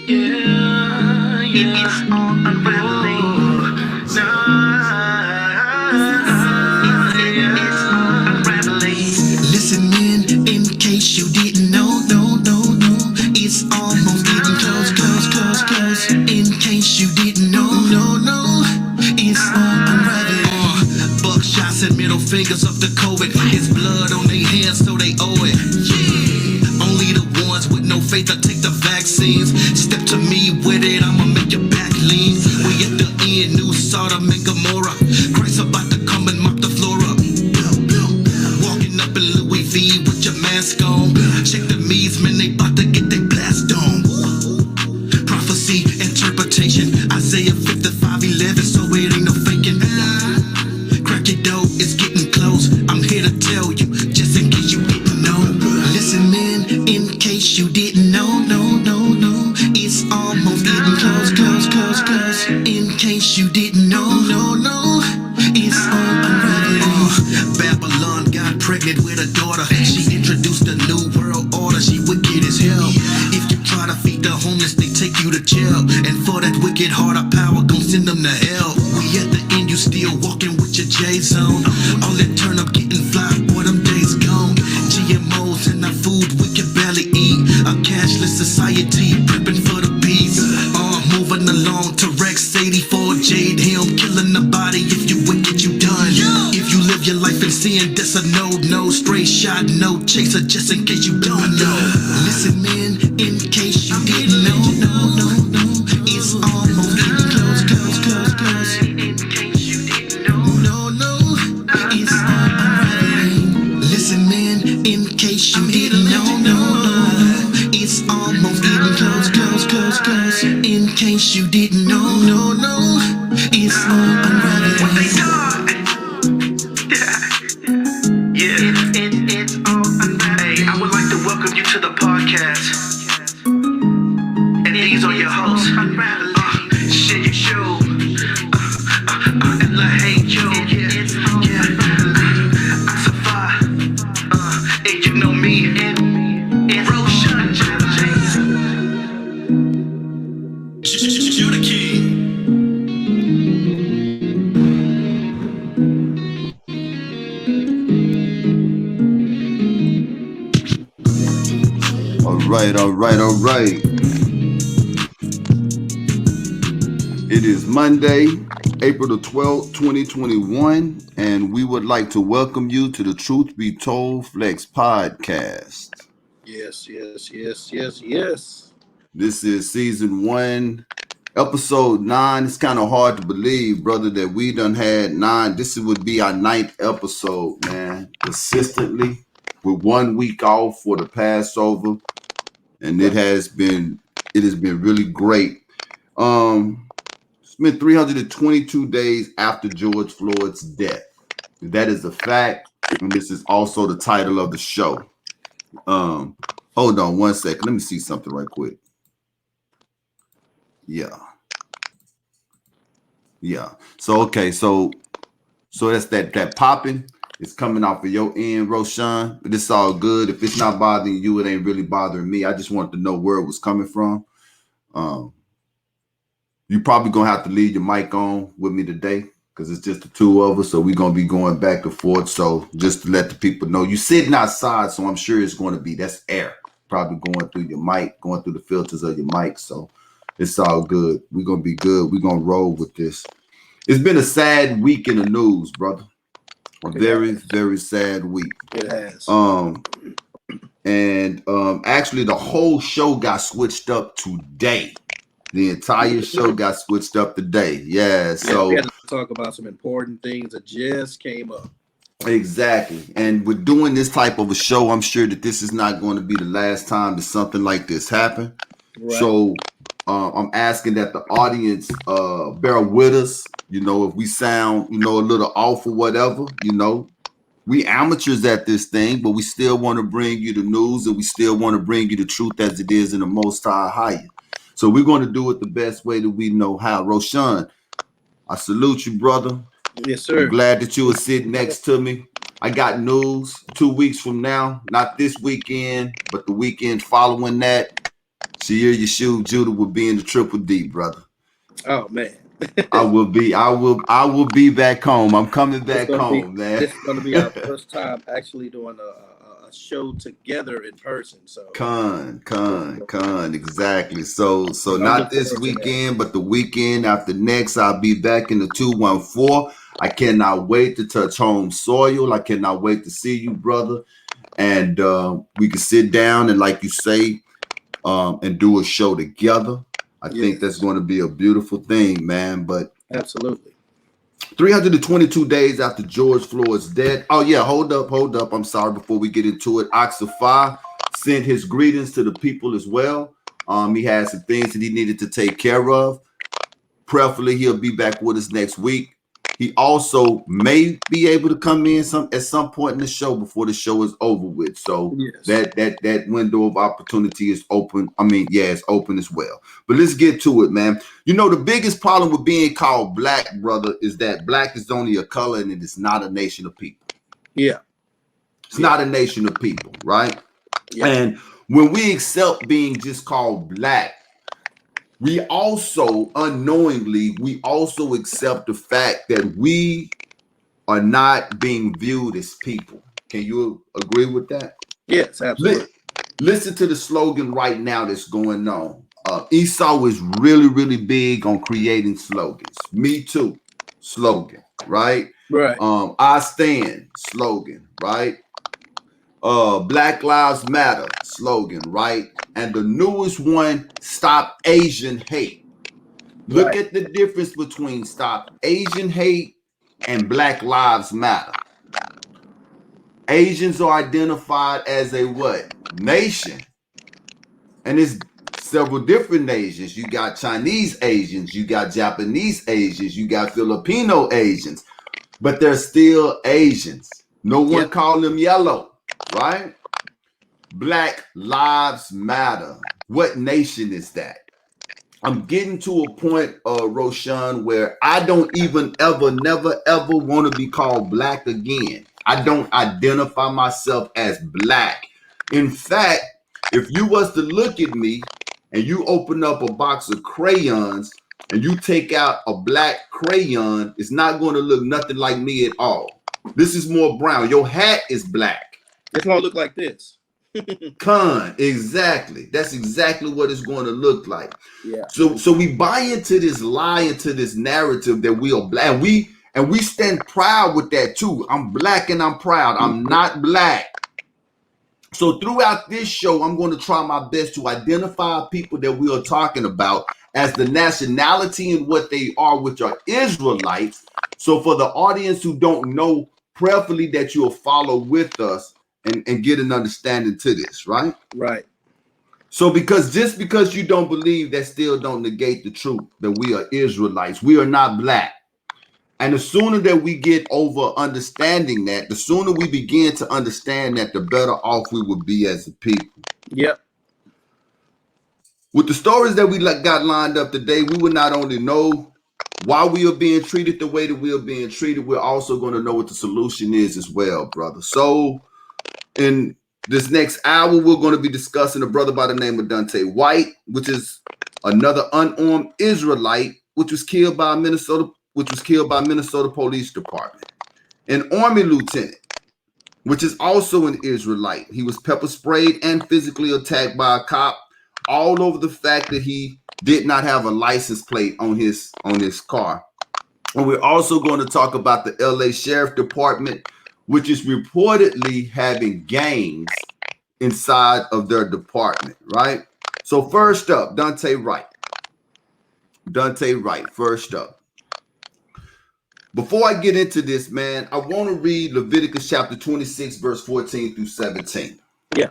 Yeah, it's all unraveling. It's all unraveling. Listen in case you didn't know, no. It's almost getting close. In case you didn't know, no. It's all unraveling. Buckshots and middle fingers up the COVID. It's blood on their hands, so they owe it. Yeah. Only the ones with no faith will take the vaccines. Step to me with it, I'ma make your back lean. We at the end, new Sodom and Gomorrah. Christ about to come and mop the floor up. Walking up in Louis V with your mask on. Check the me's, man, they about to get their blast on. Prophecy, interpretation, Isaiah 55:11, so it ain't no faking. Crack your dough, it's getting close. I'm here to tell you, just in case you didn't know. Listen in case you didn't know, no. It's almost getting close. In case you didn't know, no. It's all unraveling. Babylon got pregnant with a daughter. She introduced a new world order. She wicked as hell. If you try to feed the homeless, they take you to jail. And for that wicked heart of power, gon' send them to hell. We at the end, you still walking with your J-zone. All that turn up getting fly, boy, them days gone. GMOs in our food we can barely eat. A cashless society, prepping for the beast. Moving along to Rex 84, Jade Him, killing the body. If you wicked, you done. If you live your life in sin, that's a no. Straight shot, no chaser, just in case you don't know. Listen in case you didn't know, no. It's almost getting close. In case you didn't know, no. It's all unraveling. Listen in case you didn't know, no. It's almost getting close. In case you didn't know, no. It's all unraveling. What they done? Yeah, it's all unraveling. Hey, I would like to welcome you to the podcast. And these are your hosts. Shit, you show. Ella, hey, yo, yeah. I survive. Hey, you know me. It's Roshan. You're the king. All right. It is Monday, April the 12th, 2021, and we would like to welcome you to the Truth Be Told Flex Podcast. Yes. This is season 1, episode 9. It's kind of hard to believe, brother, that we done had 9. This would be our 9th episode, man, consistently with 1 week off for the Passover. And it has been really great. It's been 322 days after George Floyd's death. That is a fact, and this is also the title of the show. Hold on 1 second. Let me see something right quick. Yeah. So that's that popping. It's coming off of your end, Roshan, but it's all good. If it's not bothering you, it ain't really bothering me. I just wanted to know where it was coming from. You probably gonna have to leave your mic on with me today because it's just the two of us, so we're gonna be going back and forth. So just to let the people know, you're sitting outside, so I'm sure it's gonna be that's air probably going through your mic, going through the filters of your mic. So it's all good. We're gonna be good. We're gonna roll with this. It's been a sad week in the news, brother. A very, very sad week. It has. Actually the whole show got switched up today. The entire show got switched up today. Yeah. So we had to talk about some important things that just came up. Exactly. And with doing this type of a show, I'm sure that this is not going to be the last time that something like this happen. Right. So I'm asking that the audience bear with us. You know, if we sound, a little off or whatever, we amateurs at this thing, but we still want to bring you the news and we still want to bring you the truth as it is in the Most High. So we're going to do it the best way that we know how. Roshan, I salute you, brother. Yes, sir. I'm glad that you were sitting next to me. I got news 2 weeks from now, not this weekend, but the weekend following that. Sheer Yeshua Judah will be in the Triple D, brother. Oh man. I will be back home. I'm coming It's back gonna be home, man. this is gonna be our first time actually doing a show together in person. So Exactly. So I'm not looking this forward to that. weekend, but the weekend after next, I'll be back in the 214. I cannot wait to touch home soil. I cannot wait to see you, brother. And we can sit down and, like you say, and do a show together. I think that's Yes, going to be a beautiful thing, man. But absolutely. 322 days after George Floyd's death. Oh, yeah, hold up. I'm sorry, before we get into it. Oxafai sent his greetings to the people as well. He had some things that he needed to take care of. Preferably, he'll be back with us next week. He also may be able to come in at some point in the show before the show is over with. So Yes. that window of opportunity is open. I mean, yeah, it's open as well. But let's get to it, man. You know, the biggest problem with being called black, brother, is that black is only a color and it is not a nation of people. Yeah. It's not a nation of people, right? Yeah. And when we accept being just called black, we also unknowingly, we also accept the fact that we are not being viewed as people. Can you agree with that? Yes, absolutely. Listen to the slogan right now that's going on. Esau is really, really big on creating slogans. Me too, slogan, right? Right. I stand, slogan, right? Black Lives Matter, slogan, right? And the newest one, Stop Asian Hate. Look Right. at the difference between Stop Asian Hate and Black Lives Matter. Asians are identified as a what? Nation. And it's several different nations. You got Chinese Asians, you got Japanese Asians, you got Filipino Asians, but they're still Asians. No one Yep. called them yellow, right? Black Lives Matter. What nation is that? I'm getting to a point, Roshan, where I don't even never ever want to be called black again. I don't identify myself as black. In fact, if you was to look at me and you open up a box of crayons and you take out a black crayon, it's not going to look nothing like me at all. This is more brown. Your hat is black. It's gonna look like this. Exactly. That's exactly what it's going to look like. Yeah. So we buy into this lie, into this narrative that we are black. And we stand proud with that too. I'm black and I'm proud. I'm not black. So throughout this show, I'm going to try my best to identify people that we are talking about as the nationality and what they are, which are Israelites. So for the audience who don't know, prayerfully that you'll follow with us and get an understanding to this, right? Right. So just because you don't believe, that still don't negate the truth that we are Israelites. We are not black. And the sooner that we get over understanding that, the sooner we begin to understand that, the better off we will be as a people. Yep. With the stories that we got lined up today, we will not only know why we are being treated the way that we are being treated, we're also going to know what the solution is as well, brother. So in this next hour, we're going to be discussing a brother by the name of Dante White, which is another unarmed Israelite, which was killed by Minnesota Police Department. An Army lieutenant, which is also an Israelite. He was pepper sprayed and physically attacked by a cop, all over the fact that he did not have a license plate on his car. And we're also going to talk about the LA Sheriff Department, which is reportedly having gangs inside of their department, right? So first up, Dante Wright. First up. Before I get into this, man, I want to read Leviticus chapter 26, verse 14 through 17. Yeah.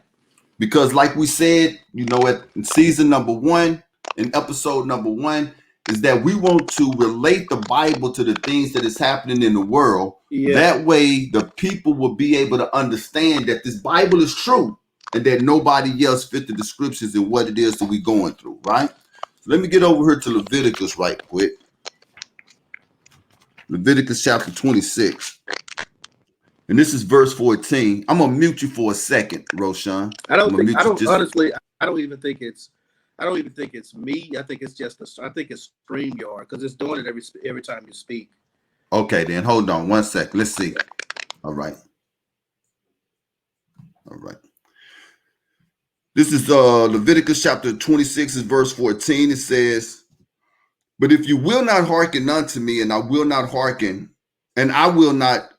Because like we said, at season number 1, in episode number 1, is that we want to relate the Bible to the things that is happening in the world. Yeah. That way the people will be able to understand that this Bible is true and that nobody else fit the descriptions in what it is that we're going through, right? So let me get over here to Leviticus right quick. Leviticus chapter 26. And this is verse 14. I'm going to mute you for a second, Roshan. I don't even think I don't even think it's me. I think it's just I think it's StreamYard because it's doing it every time you speak. Okay, then hold on 1 sec. Let's see. All right. All right. This is Leviticus chapter 26, verse 14. It says, "But if you will not hearken unto me, and I will not hearken, and I will not,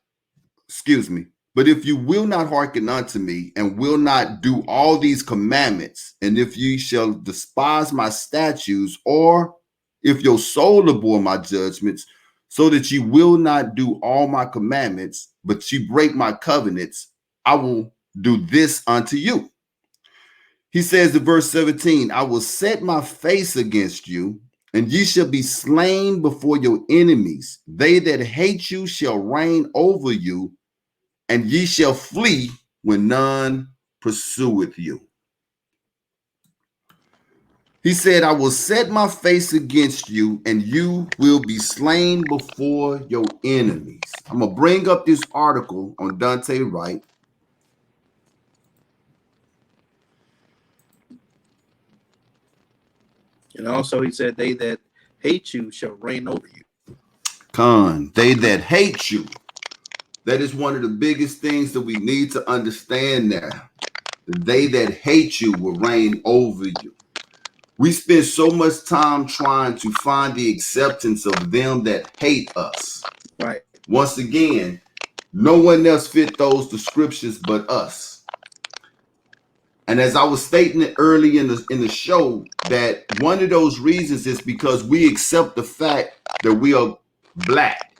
excuse me, but if you will not hearken unto me, and will not do all these commandments, and if ye shall despise my statutes, or if your soul abhor my judgments, so that ye will not do all my commandments, but ye break my covenants, I will do this unto you." He says in verse 17, "I will set my face against you, and ye shall be slain before your enemies. They that hate you shall reign over you, and ye shall flee when none pursueth you." He said, "I will set my face against you, and you will be slain before your enemies." I'm going to bring up this article on Dante Wright. And also, he said, "They that hate you shall reign over you." They that hate you. That is one of the biggest things that we need to understand there. They that hate you will reign over you. We spend so much time trying to find the acceptance of them that hate us. Right. Once again, no one else fit those descriptions but us. And as I was stating it early in the show, that one of those reasons is because we accept the fact that we are black.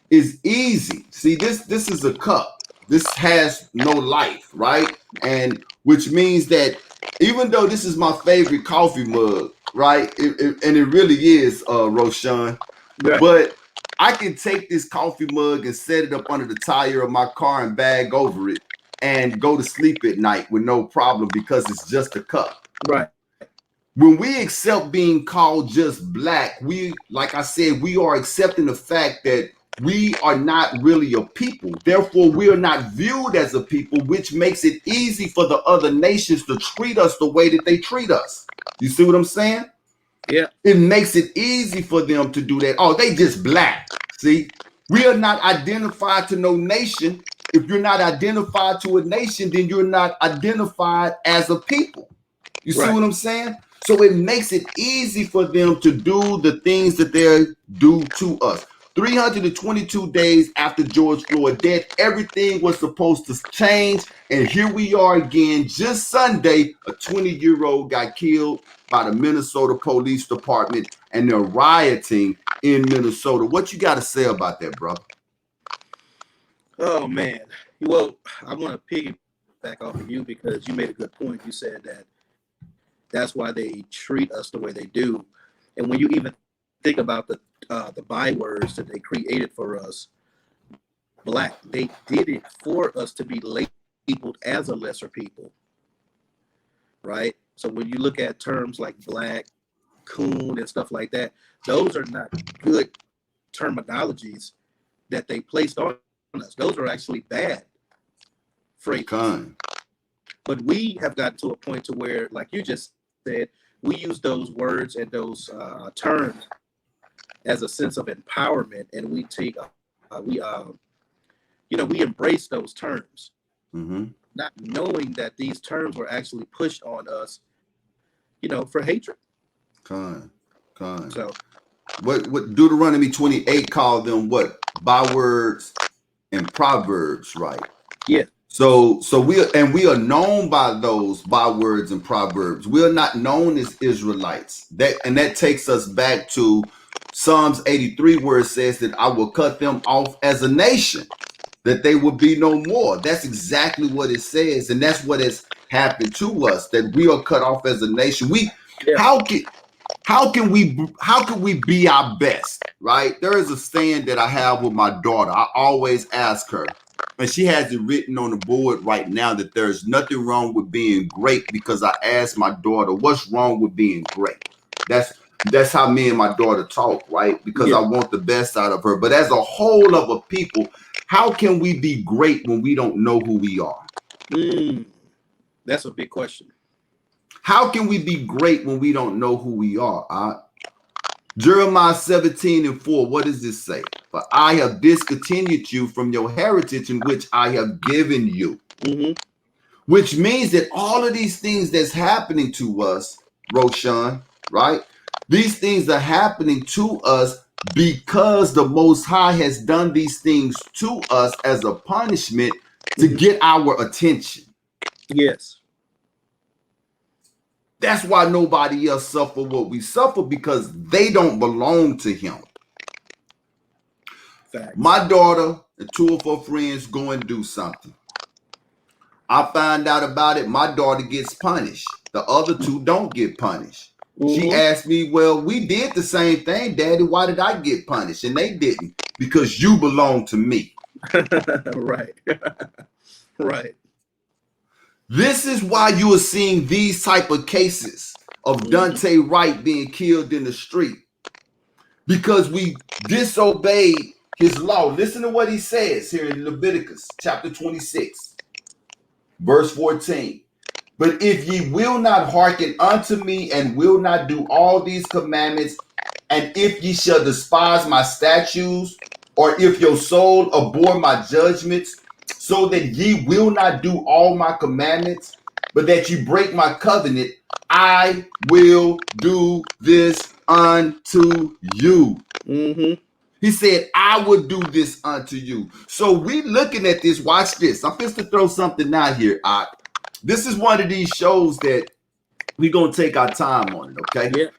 It's easy. See, this is a cup. This has no life, right? And which means that even though this is my favorite coffee mug, right? And it really is, Roshan. Right. But I can take this coffee mug and set it up under the tire of my car and bag over it and go to sleep at night with no problem because it's just a cup. Right. When we accept being called just black, we, like I said, we are accepting the fact that we are not really a people. Therefore, we are not viewed as a people, which makes it easy for the other nations to treat us the way that they treat us. You see what I'm saying? Yeah. It makes it easy for them to do that. Oh, they just black. See, we are not identified to no nation. If you're not identified to a nation, then you're not identified as a people. You see what I'm saying? So it makes it easy for them to do the things that they do to us. 322 days after George Floyd death, everything was supposed to change. And here we are again. Just Sunday, a 20-year-old got killed by the Minnesota Police Department, and they're rioting in Minnesota. What you got to say about that, brother? Oh, man. Well, I want to piggyback off of you because you made a good point. You said that that's why they treat us the way they do. And when you even think about the bywords that they created for us, black, they did it for us to be labeled as a lesser people, right? So when you look at terms like black, coon, and stuff like that, those are not good terminologies that they placed on us. Those are actually bad phrases. But we have gotten to a point to where, like you just said, we use those words and those terms as a sense of empowerment, and we take we embrace those terms, not knowing that these terms were actually pushed on us, for hatred. So what Deuteronomy 28 called them what? Bywords and proverbs, right? Yeah. So we are known by those bywords and proverbs. We are not known as Israelites. That takes us back to Psalms 83, where it says that I will cut them off as a nation, that they will be no more. That's exactly what it says, and that's what has happened to us, that we are cut off as a nation. How can we be our best, right? There is a saying that I have with my daughter. I always ask her, and she has it written on the board right now, that there's nothing wrong with being great, because I asked my daughter, what's wrong with being great? That's how me and my daughter talk, right? Because I want the best out of her. But as a whole of a people, how can we be great when we don't know who we are? That's a big question. How can we be great when we don't know who we are? Jeremiah 17:4, what does this say? For I have discontinued you from your heritage in which I have given you. Mm-hmm. Which means that all of these things that's happening to us, Roshan, right? These things are happening to us because the Most High has done these things to us as a punishment to get our attention. Yes. That's why nobody else suffer what we suffer, because they don't belong to him. Facts. My daughter and two of her friends go and do something. I find out about it. My daughter gets punished. The other two don't get punished. She asked me, well, we did the same thing, Daddy. Why did I get punished? And they didn't. Because you belong to me. Right. Right. This is why you are seeing these type of cases of Dante Wright being killed in the street. Because we disobeyed his law. Listen to what he says here in Leviticus chapter 26, verse 14. But if ye will not hearken unto me and will not do all these commandments, and if ye shall despise my statutes, or if your soul abhor my judgments, so that ye will not do all my commandments, but that you break my covenant, I will do this unto you. Mm-hmm. He said, I will do this unto you. So we looking at this. Watch this. I'm just to throw something out here. This is one of these shows that we're going to take our time on it, okay? Yeah.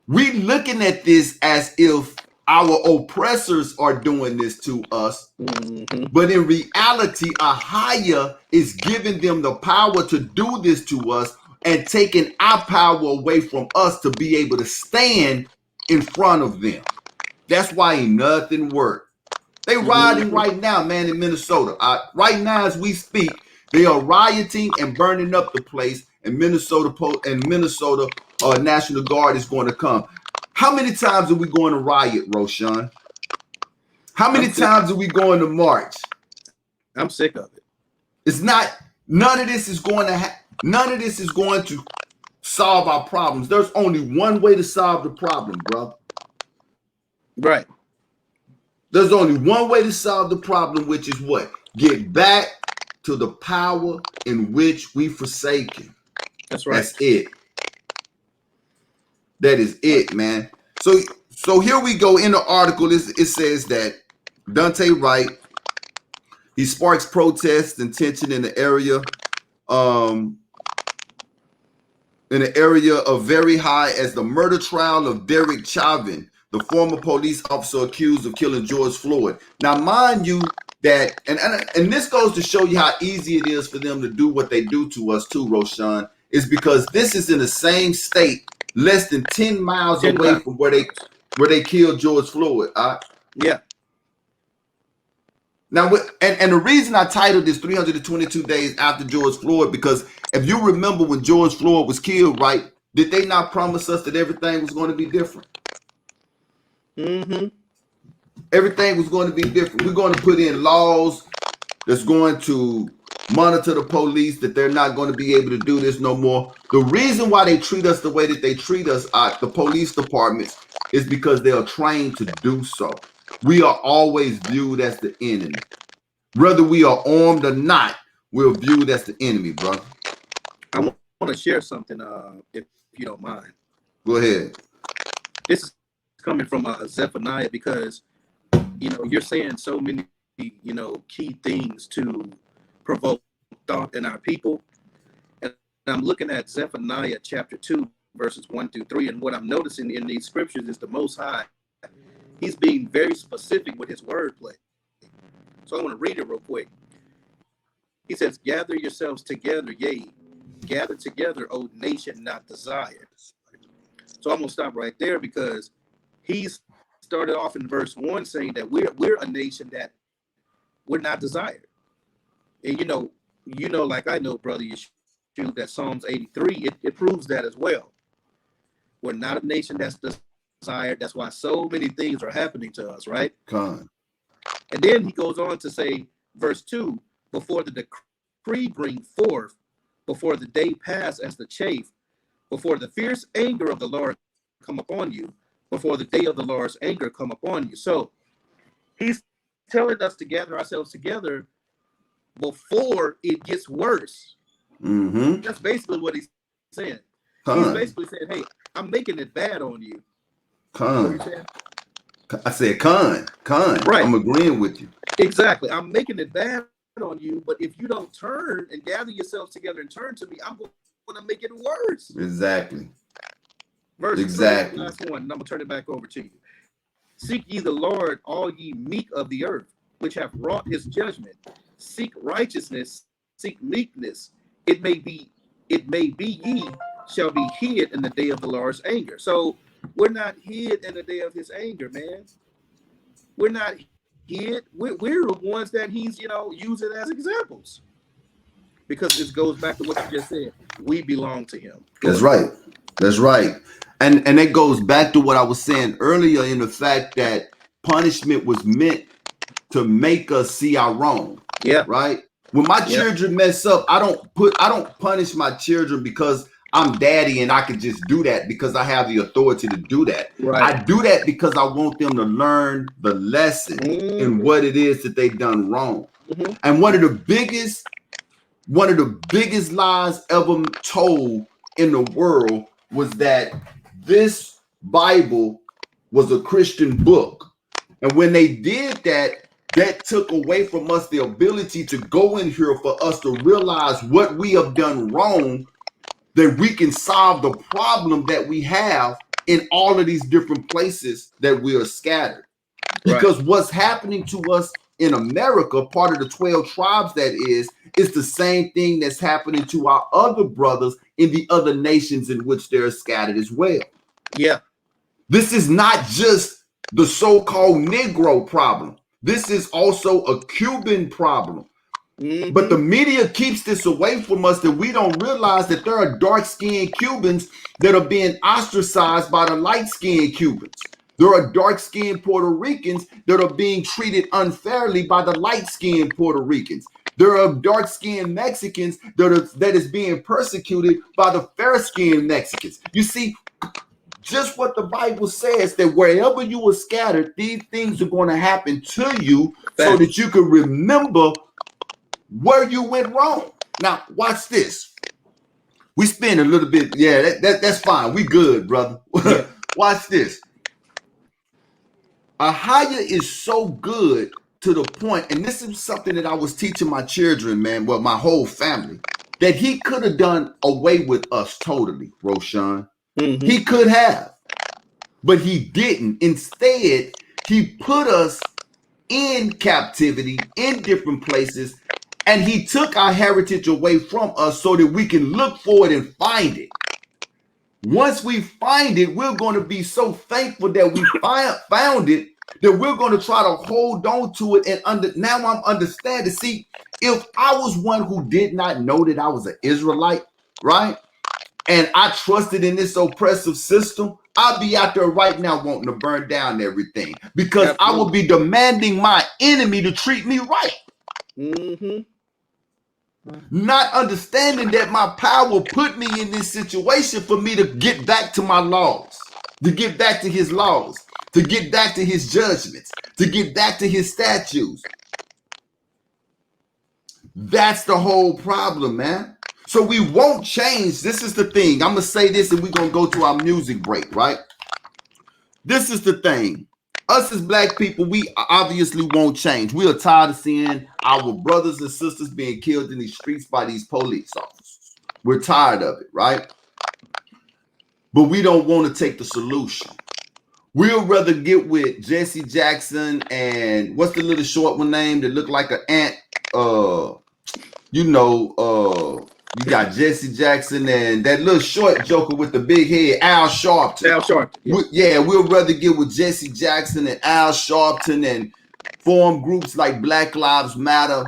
We looking at this as if our oppressors are doing this to us. Mm-hmm. But in reality, a higher is giving them the power to do this to us and taking our power away from us to be able to stand in front of them. That's why ain't nothing worked. They rioting right now, man, in Minnesota. Right now, as we speak, they are rioting and burning up the place. And Minnesota National Guard is going to come. How many times are we going to riot, Roshan? How many times are we going to march? I'm sick of it. It's not. None of this is going to. None of this is going to solve our problems. There's only one way to solve the problem, brother. Right. There's only one way to solve the problem, which is what? Get back to the power in which we forsaken. That's right. That's it. That is it, man. So here we go. In the article, it says that Dante Wright, he sparks protests and tension in the area of very high as the murder trial of Derek Chauvin, the former police officer accused of killing George Floyd. Now, mind you, that and this goes to show you how easy it is for them to do what they do to us too, Roshan, is because this is in the same state, less than 10 miles away from where they killed George Floyd. Yeah. Now, and the reason I titled this 322 Days After George Floyd, because if you remember when George Floyd was killed, right, did they not promise us that everything was going to be different? Mm-hmm. Everything was going to be different. We're going to put in laws that's going to monitor the police, that they're not going to be able to do this no more. The reason why they treat us the way that they treat us, the police departments, is because they are trained to do so. We are always viewed as the enemy. Whether we are armed or not, we're viewed as the enemy, brother. I want to share something, if you don't mind. Go ahead. This is coming from Zephaniah, because, you're saying so many, key things to provoke thought in our people. And I'm looking at Zephaniah chapter 2, verses 1-3. And what I'm noticing in these scriptures is the Most High, he's being very specific with his wordplay. So I want to read it real quick. He says, gather yourselves together, yea, gather together, O nation not desired. So I'm going to stop right there, because he's started off in verse 1 saying that we're a nation that we're not desired. And like I know, brother, that Psalms 83, it proves that as well. We're not a nation that's desired. That's why so many things are happening to us, right? Con. And then he goes on to say, verse 2, before the decree bring forth, before the day pass as the chaff, before the fierce anger of the Lord come upon you, before the day of the Lord's anger come upon you. So he's telling us to gather ourselves together before it gets worse. Mm-hmm. That's basically what he's saying. Con. He's basically saying, hey, I'm making it bad on you. Con. I said con. Right. I'm agreeing with you. Exactly. I'm making it bad on you, but if you don't turn and gather yourselves together and turn to me, I'm going to make it worse. Exactly. Verse exactly. 3, last one, and I'm going to turn it back over to you. Seek ye the Lord, all ye meek of the earth, which have wrought his judgment. Seek righteousness, seek meekness. It may be ye shall be hid in the day of the Lord's anger. So we're not hid in the day of his anger, man. We're not hid. We're the ones that he's, using as examples. Because this goes back to what you just said. We belong to him. That's right. That's right. And it goes back to what I was saying earlier in the fact that punishment was meant to make us see our wrong. Yeah. Right? When my children mess up, I don't punish my children because I'm daddy and I can just do that because I have the authority to do that. Right. I do that because I want them to learn the lesson in what it is that they've done wrong. Mm-hmm. And one of the biggest lies ever told in the world was that this Bible was a Christian book. And when they did that, that took away from us the ability to go in here for us to realize what we have done wrong, that we can solve the problem that we have in all of these different places that we are scattered. Because what's happening to us in America, part of the 12 tribes that is the same thing that's happening to our other brothers in the other nations in which they're scattered as well. Yeah. This is not just the so-called Negro problem. This is also a Cuban problem. Mm-hmm. But the media keeps this away from us that we don't realize that there are dark-skinned Cubans that are being ostracized by the light-skinned Cubans. There are dark-skinned Puerto Ricans that are being treated unfairly by the light-skinned Puerto Ricans. There are dark-skinned Mexicans that is being persecuted by the fair-skinned Mexicans. You see, just what the Bible says, that wherever you are scattered, these things are going to happen to you so that you can remember where you went wrong. Now, watch this. We spend a little bit. Yeah, that's fine. We good, brother. Watch this. Ahaya is so good to the point, and this is something that I was teaching my children, man, well, my whole family, that he could have done away with us totally, Roshan. Mm-hmm. He could have, but he didn't. Instead, he put us in captivity in different places, and he took our heritage away from us so that we can look for it and find it. Once we find it, we're going to be so thankful that we found it that we're going to try to hold on to it. And now I'm understanding. See, if I was one who did not know that I was an Israelite, right, and I trusted in this oppressive system, I'd be out there right now wanting to burn down everything because Absolutely. I would be demanding my enemy to treat me right. Mm-hmm. Not understanding that my power put me in this situation for me to get back to my laws, to get back to his laws, to get back to his judgments, to get back to his statutes. That's the whole problem, man. So we won't change. This is the thing. I'm going to say this and we're going to go to our music break, right? This is the thing. Us as black people, we obviously won't change. We are tired of seeing our brothers and sisters being killed in these streets by these police officers. We're tired of it, right? But we don't want to take the solution. We'll rather get with Jesse Jackson and what's the little short one name that looked like an ant? You got Jesse Jackson and that little short joker with the big head, Al Sharpton. Al Sharpton. Yeah, we'll rather get with Jesse Jackson and Al Sharpton and form groups like Black Lives Matter,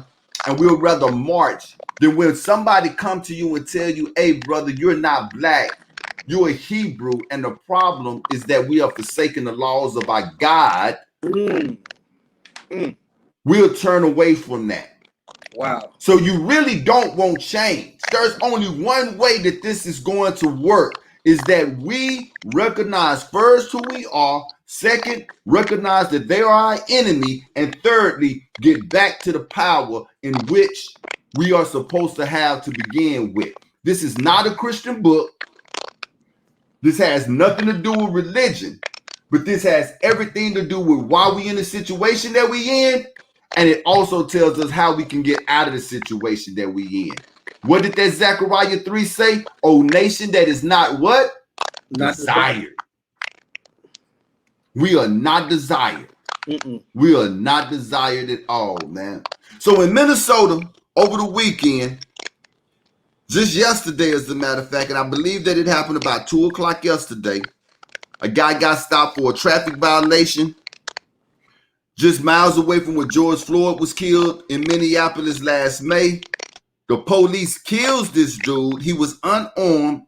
and we'll rather march than when somebody come to you and tell you, hey, brother, you're not black, you're a Hebrew, and the problem is that we are forsaking the laws of our God. We'll turn away from that. Wow. So you really don't want change. There's only one way that this is going to work, is that we recognize first who we are, second, recognize that they are our enemy, and thirdly, get back to the power in which we are supposed to have to begin with. This is not a Christian book. This has nothing to do with religion, but this has everything to do with why we in the situation that we in, and it also tells us how we can get out of the situation that we in. What did that Zechariah 3 say? O nation that is not what? Not Desired. We are not desired. Mm-mm. We are not desired at all, man. So in Minnesota, over the weekend, just yesterday, as a matter of fact, and I believe that it happened about 2 o'clock yesterday, a guy got stopped for a traffic violation just miles away from where George Floyd was killed in Minneapolis last May. The police kills this dude. He was unarmed.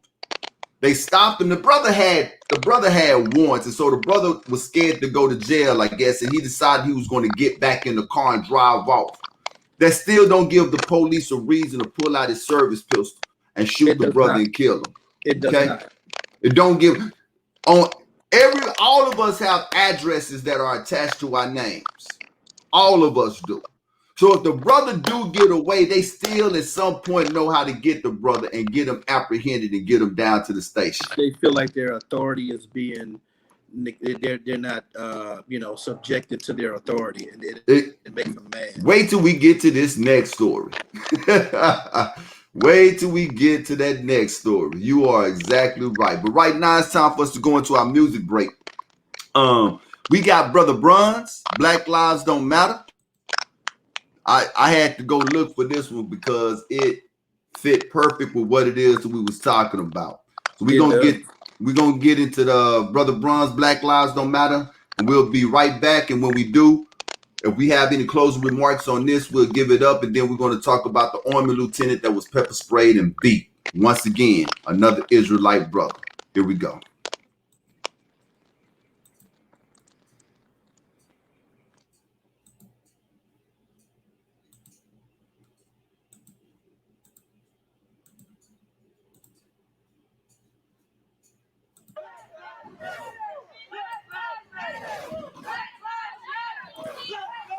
They stopped him. The brother had warrants, and so the brother was scared to go to jail, I guess, and he decided he was going to get back in the car and drive off. That still don't give the police a reason to pull out his service pistol and shoot the brother and kill him. It does not. It don't give all of us have addresses that are attached to our names. All of us do. So if the brother do get away, they still at some point know how to get the brother and get him apprehended and get him down to the station. They feel like their authority is being, they're not, subjected to their authority, and it makes them mad. Wait till we get to this next story. Wait till we get to that next story. You are exactly right. But right now it's time for us to go into our music break. We got Brother Bronze, Black Lives Don't Matter. I had to go look for this one because it fit perfect with what it is that we was talking about. So we're gonna get into the Brother Bronze, Black Lives Don't Matter, and we'll be right back. And when we do, if we have any closing remarks on this, we'll give it up, and then we're going to talk about the Army lieutenant that was pepper sprayed and beat. Once again, another Israelite brother. Here we go.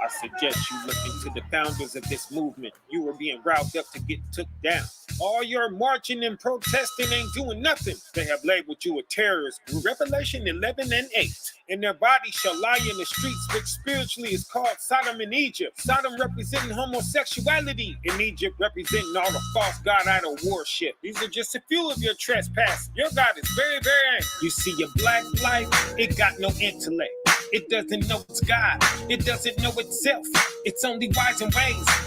I suggest you look into the founders of this movement. You were being riled up to get took down. All your marching and protesting ain't doing nothing. They have labeled you a terrorist. Revelation 11 and 8. And their bodies shall lie in the streets, which spiritually is called Sodom in Egypt. Sodom representing homosexuality. In Egypt representing all the false god idol worship. These are just a few of your trespasses. Your God is very, very angry. You see your black life, it got no intellect. It doesn't know it's God. It doesn't know itself. It's only wise in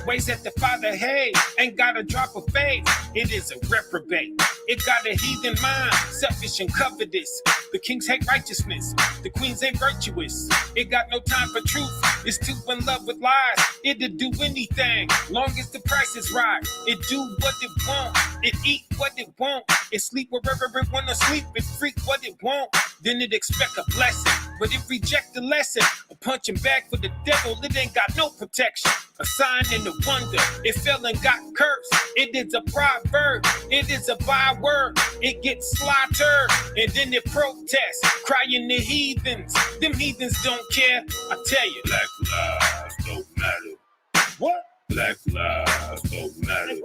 ways that the Father, hey, ain't got a drop of faith. It is a reprobate. It got a heathen mind, selfish and covetous. The kings hate righteousness. The queens ain't virtuous. It got no time for truth. It's too in love with lies. It'll do anything, long as the price is right. It do what it want. It eat what it want. It sleep wherever it wanna sleep. It freak what it want. Then it expect a blessing. But it reject the lesson. A punching bag for the devil, it ain't got no protection. A sign and a wonder, it fell and got cursed. It is a proverb, it is a byword. It gets slaughtered, and then it protests, crying the heathens. Them heathens don't care, I tell you. Black lives don't matter. What? Black lives don't matter.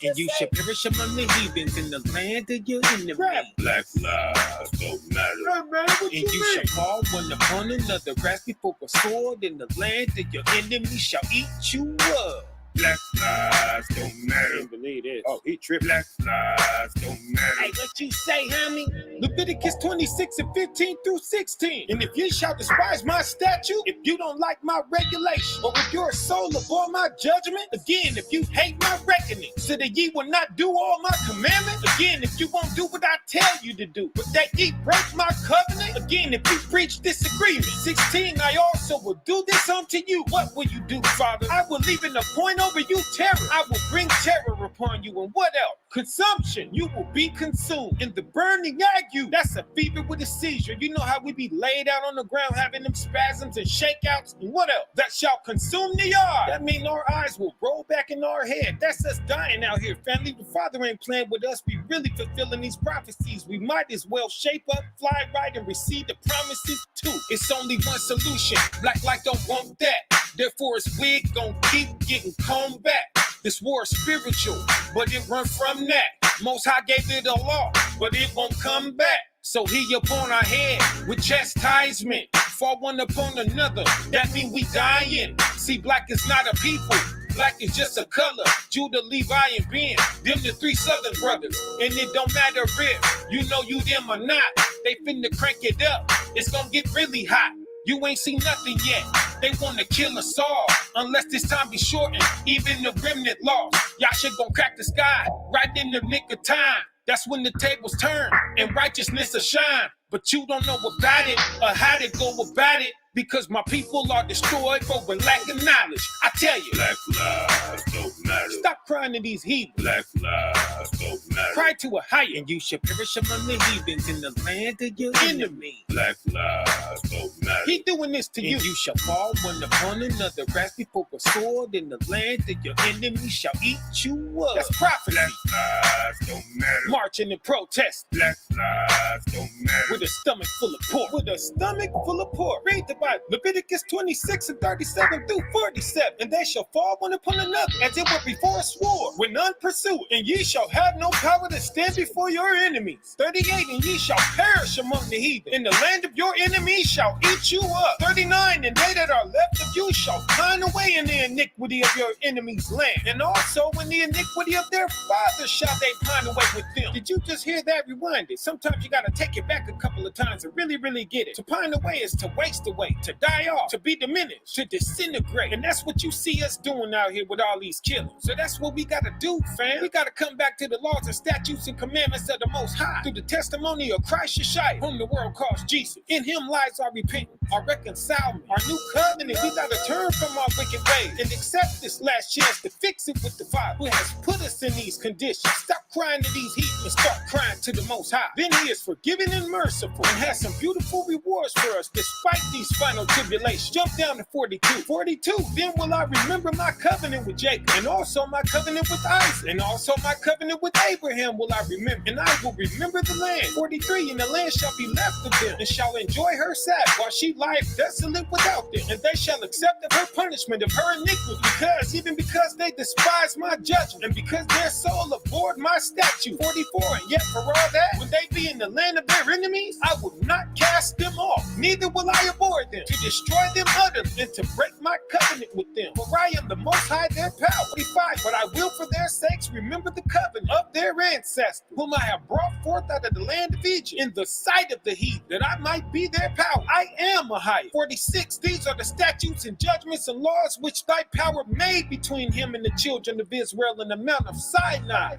And you shall perish among the heathens in the land of your enemy. Black lives don't matter. And you shall fall one upon another, grasp before a sword in the land of your enemy shall eat you up. Black lives don't matter. Believe this. Oh, he tripped. Black lives don't matter. Hey, what you say, homie? Leviticus 26 and 15 through 16. And if ye shall despise my statute, if you don't like my regulation, or if you're a soul abhor my judgment, again, if you hate my reckoning, so that ye will not do all my commandments, again, if you won't do what I tell you to do, but that ye break my covenant, again, if you breach disagreement, 16, I also will do this unto you. What will you do, Father? I will even appoint over you terror. I will bring terror upon you. And what else? Consumption. You will be consumed in the burning you. That's a fever with a seizure. You know how we be laid out on the ground having them spasms and shakeouts? And what else? That shall consume the yard. That mean our eyes will roll back in our head. That's us dying out here, family. The Father ain't playing with us. We really fulfilling these prophecies. We might as well shape up, fly right, and receive the promises too. It's only one solution. Black light don't want that. Therefore, it's wig gon' keep getting combed back. This war is spiritual, but it run from that. Most High gave it a law, but it won't come back. So he upon our head with chastisement, fall one upon another. That mean we dying. See, black is not a people. Black is just a color. Judah, Levi, and Ben. Them the three southern brothers. And it don't matter if you know you them or not. They finna crank it up. It's gonna get really hot. You ain't seen nothing yet. They wanna kill us all, unless this time be shortened. Even the remnant lost. Y'all shit gon' crack the sky, right in the nick of time. That's when the tables turn, and righteousness will shine. But you don't know about it, or how to go about it. Because my people are destroyed for lack of knowledge. I tell you, Black lives don't matter. stop crying to these heathens. Black lives don't matter. Cry to a higher, and you shall perish among the heathens in the land of your enemy. Black lives don't matter. He doing this to you. And you shall fall one upon another. Grasp before a sword in the land of your enemy shall eat you up. That's prophecy. Black lives don't matter. Marching and protesting Black lives don't matter. with a stomach full of pork. With a stomach full of pork. Read the Bible. Leviticus 26 and 37 through 47. And they shall fall one upon another, as it were before a sword, when none pursue. And ye shall have no power to stand before your enemies. 38. And ye shall perish among the heathen. In the land of your enemies shall eat you up. 39. And they that are left of you shall pine away in the iniquity of your enemies' land. And also in the iniquity of their fathers shall they pine away with them. Did you just hear that? Rewind it. Sometimes you gotta take it back a couple of times and really, really get it. To pine away is to waste away, to die off, to be diminished, to disintegrate. And that's what you see us doing out here with all these killings. So that's what we gotta do, fam. We gotta come back to the laws and statutes and commandments of the Most High through the testimony of Christ Yeshua, whom the world calls Jesus. In him lies our repentance, our reconcilement, our new covenant. We gotta turn from our wicked ways and accept this last chance to fix it with the Father who has put us in these conditions. Stop crying to these heathens and start crying to the Most High. Then he is forgiving and merciful and has some beautiful rewards for us despite these final tribulations. Jump down to 42. 42. Then will I remember my covenant with Jacob, and also my covenant with Isaac, and also my covenant with Abraham will I remember, and I will remember the land. 43. And the land shall be left of them, and shall enjoy her Sabbath, while she lieth desolate without them. And they shall accept of her punishment of her iniquity, because they despise my judgment, and because their soul abhorred my statute. 44. And yet for all that, when they be in the land of their enemies, I will not cast them off, neither will I abhor them, to destroy them utterly, and to break my covenant with them. For I am the Most High their power. 45. But I will for their sakes remember the covenant of their ancestors, whom I have brought forth out of the land of Egypt, in the sight of the heathen, that I might be their power. I am a high. 46. These are the statutes and judgments and laws which thy power made between him and the children of Israel in the Mount of Sinai,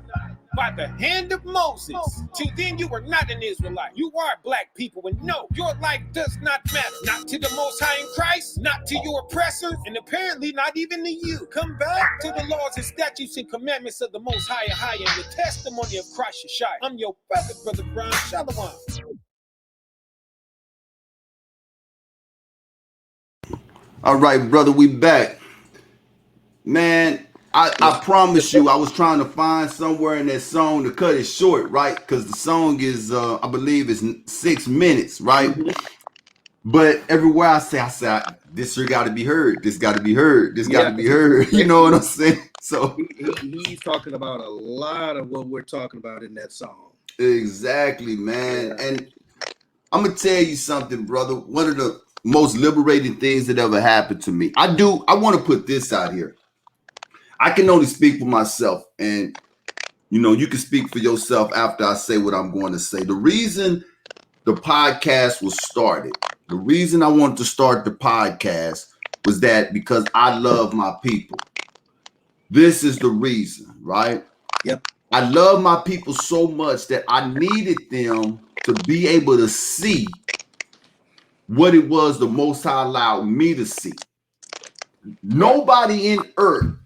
by the hand of Moses. Till then you were not an Israelite. You are black people, and no, your life does not matter. Not to the Most High in Christ, not to your oppressors, and apparently not even to you. Come back to the laws and statutes and commandments of the Most High and the testimony of Christ Yeshua. I'm your brother Brian. Shalom. All right, brother, we back. Man, I promise you, I was trying to find somewhere in that song to cut it short, right? Because the song is, I believe, is 6 minutes, right? But everywhere I say, this here got to be heard. This got to be heard. This got to be heard. You know what I'm saying? So he's talking about a lot of what we're talking about in that song. Exactly, man. Yeah. And I'm gonna tell you something, brother. One of the most liberating things that ever happened to me. I want to put this out here. I can only speak for myself, and you can speak for yourself after I say what I'm going to say. The reason the podcast was started, the reason I wanted to start the podcast was that because I love my people. This is the reason, right? Yep. I love my people so much that I needed them to be able to see what it was the Most High allowed me to see. Nobody in earth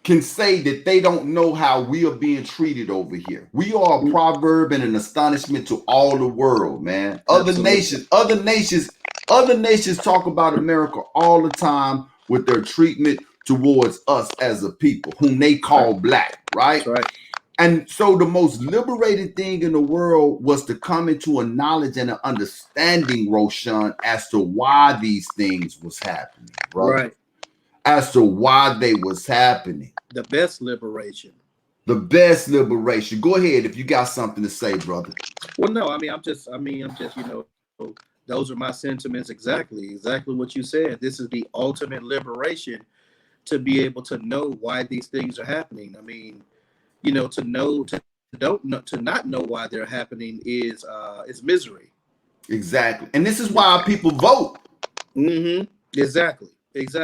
can say that they don't know how we are being treated over here. We are a proverb and an astonishment to all the world, man. Absolutely. Other nations talk about America all the time with their treatment towards us as a people, whom they call black, right? That's right. And so the most liberating thing in the world was to come into a knowledge and an understanding, Roshan, as to why these things was happening, brother. Right. As to why they was happening. The best liberation. The best liberation. Go ahead if you got something to say, brother. Well, no, I'm just, those are my sentiments exactly what you said. This is the ultimate liberation to be able to know why these things are happening. I mean, to not know why they're happening is misery. Exactly. And this is why our people vote. Mm-hmm. Exactly.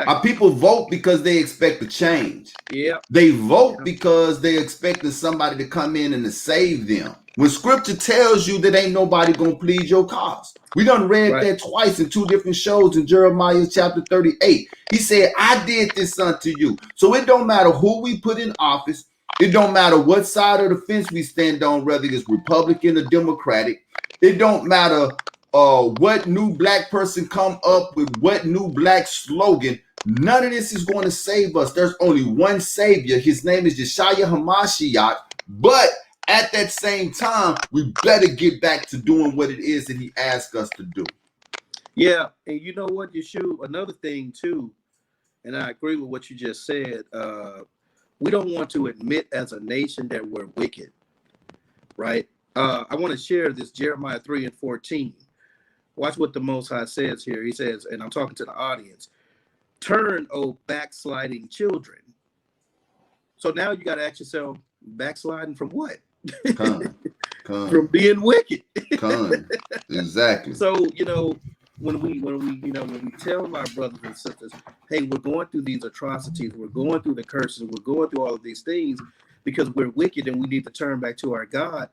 Our people vote because they expect a change. Yeah. They vote because they're expecting somebody to come in and to save them. When scripture tells you that ain't nobody gonna plead your cause. We done read that twice in 2 different shows in Jeremiah chapter 38. He said, I did this unto you. So it don't matter who we put in office. It don't matter what side of the fence we stand on, whether it's Republican or Democratic. It don't matter what new black person come up with what new black slogan. None of this is going to save us. There's only one savior. His name is Yeshaya HaMashiach. But at that same time, we better get back to doing what it is that he asked us to do. Yeah. And you know what, Yeshua, another thing too, and I agree with what you just said, we don't want to admit as a nation that we're wicked, right? I want to share this Jeremiah 3:14. Watch what the Most High says here. He says, and I'm talking to the audience, turn, O backsliding children. So now you got to ask yourself, backsliding from what? Come. From being wicked. Come. Exactly. So, when we tell our brothers and sisters, hey, we're going through these atrocities, we're going through the curses, we're going through all of these things because we're wicked and we need to turn back to our God,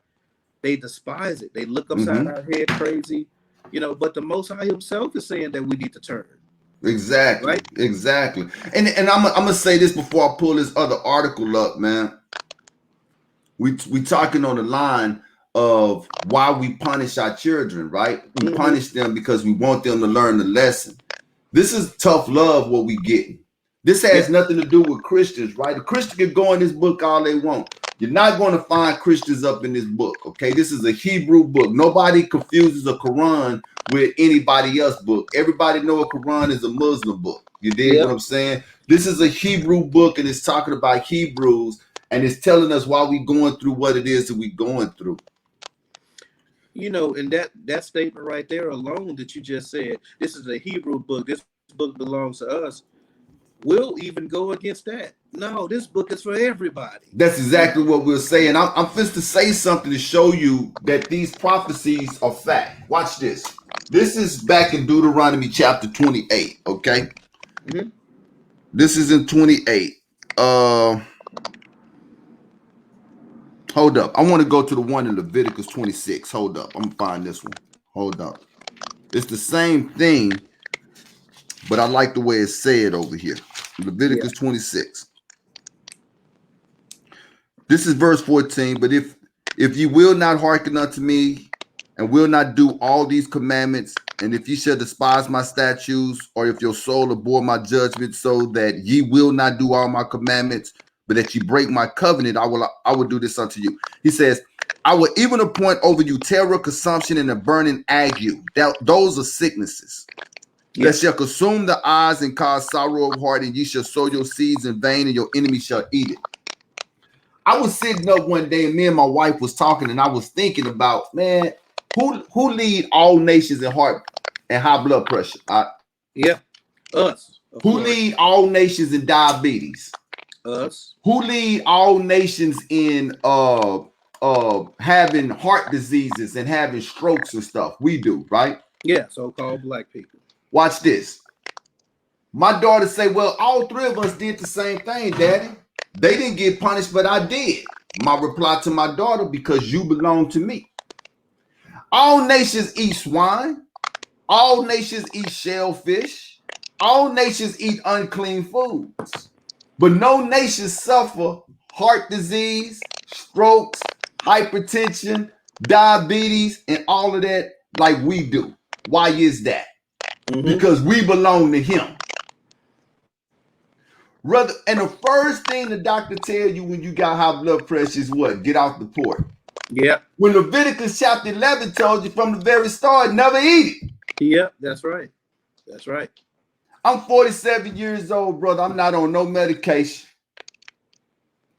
they despise it. They look upside our head crazy. But the Most High himself is saying that we need to turn. Exactly. Right? Exactly. And I'm gonna say this before I pull this other article up, man. We talking on the line of why we punish our children, right? We punish them because we want them to learn the lesson. This is tough love what we getting. This has nothing to do with Christians, right? A Christian can go in this book all they want. You're not going to find Christians up in this book, okay? This is a Hebrew book. Nobody confuses a Quran with anybody else's book. Everybody know a Quran is a Muslim book. You dig what I'm saying? This is a Hebrew book, and it's talking about Hebrews, and it's telling us why we going through what it is that we going through. And that statement right there alone that you just said, this is a Hebrew book, this book belongs to us, we'll even go against that. No, this book is for everybody. That's exactly what we're saying. I'm just to say something to show you that these prophecies are fact. Watch this. This is back in Deuteronomy chapter 28, okay? This is in 28. Hold up. I want to go to the one in Leviticus 26. Hold up. I'm going to find this one. Hold up. It's the same thing, but I like the way it's said over here. Leviticus 26. This is verse 14. But if you will not hearken unto me and will not do all these commandments, and if ye shall despise my statutes, or if your soul abhor my judgment, so that ye will not do all my commandments, but that ye break my covenant, I will do this unto you. He says, I will even appoint over you terror, consumption, and a burning ague. Those are sicknesses that shall consume the eyes and cause sorrow of heart, and ye shall sow your seeds in vain, and your enemy shall eat it. I was sitting up one day, and me and my wife was talking, and I was thinking about, man, who lead all nations in heart and high blood pressure? Us. Who lead all nations in diabetes? Us. Who lead all nations in having heart diseases and having strokes and stuff? We do, right? Yeah, so-called black people. Watch this. My daughter say, well, all three of us did the same thing, Daddy. They didn't get punished, but I did. My reply to my daughter, because you belong to me. All nations eat swine. All nations eat shellfish. All nations eat unclean foods. But no nation suffer heart disease, strokes, hypertension, diabetes, and all of that like we do. Why is that? Because we belong to him. Rather, and the first thing the doctor tell you when you got high blood pressure is what? Get off the pork. Yeah. When Leviticus chapter 11 told you from the very start, never eat it. Yep, that's right. That's right. I'm 47 years old, brother. I'm not on no medication.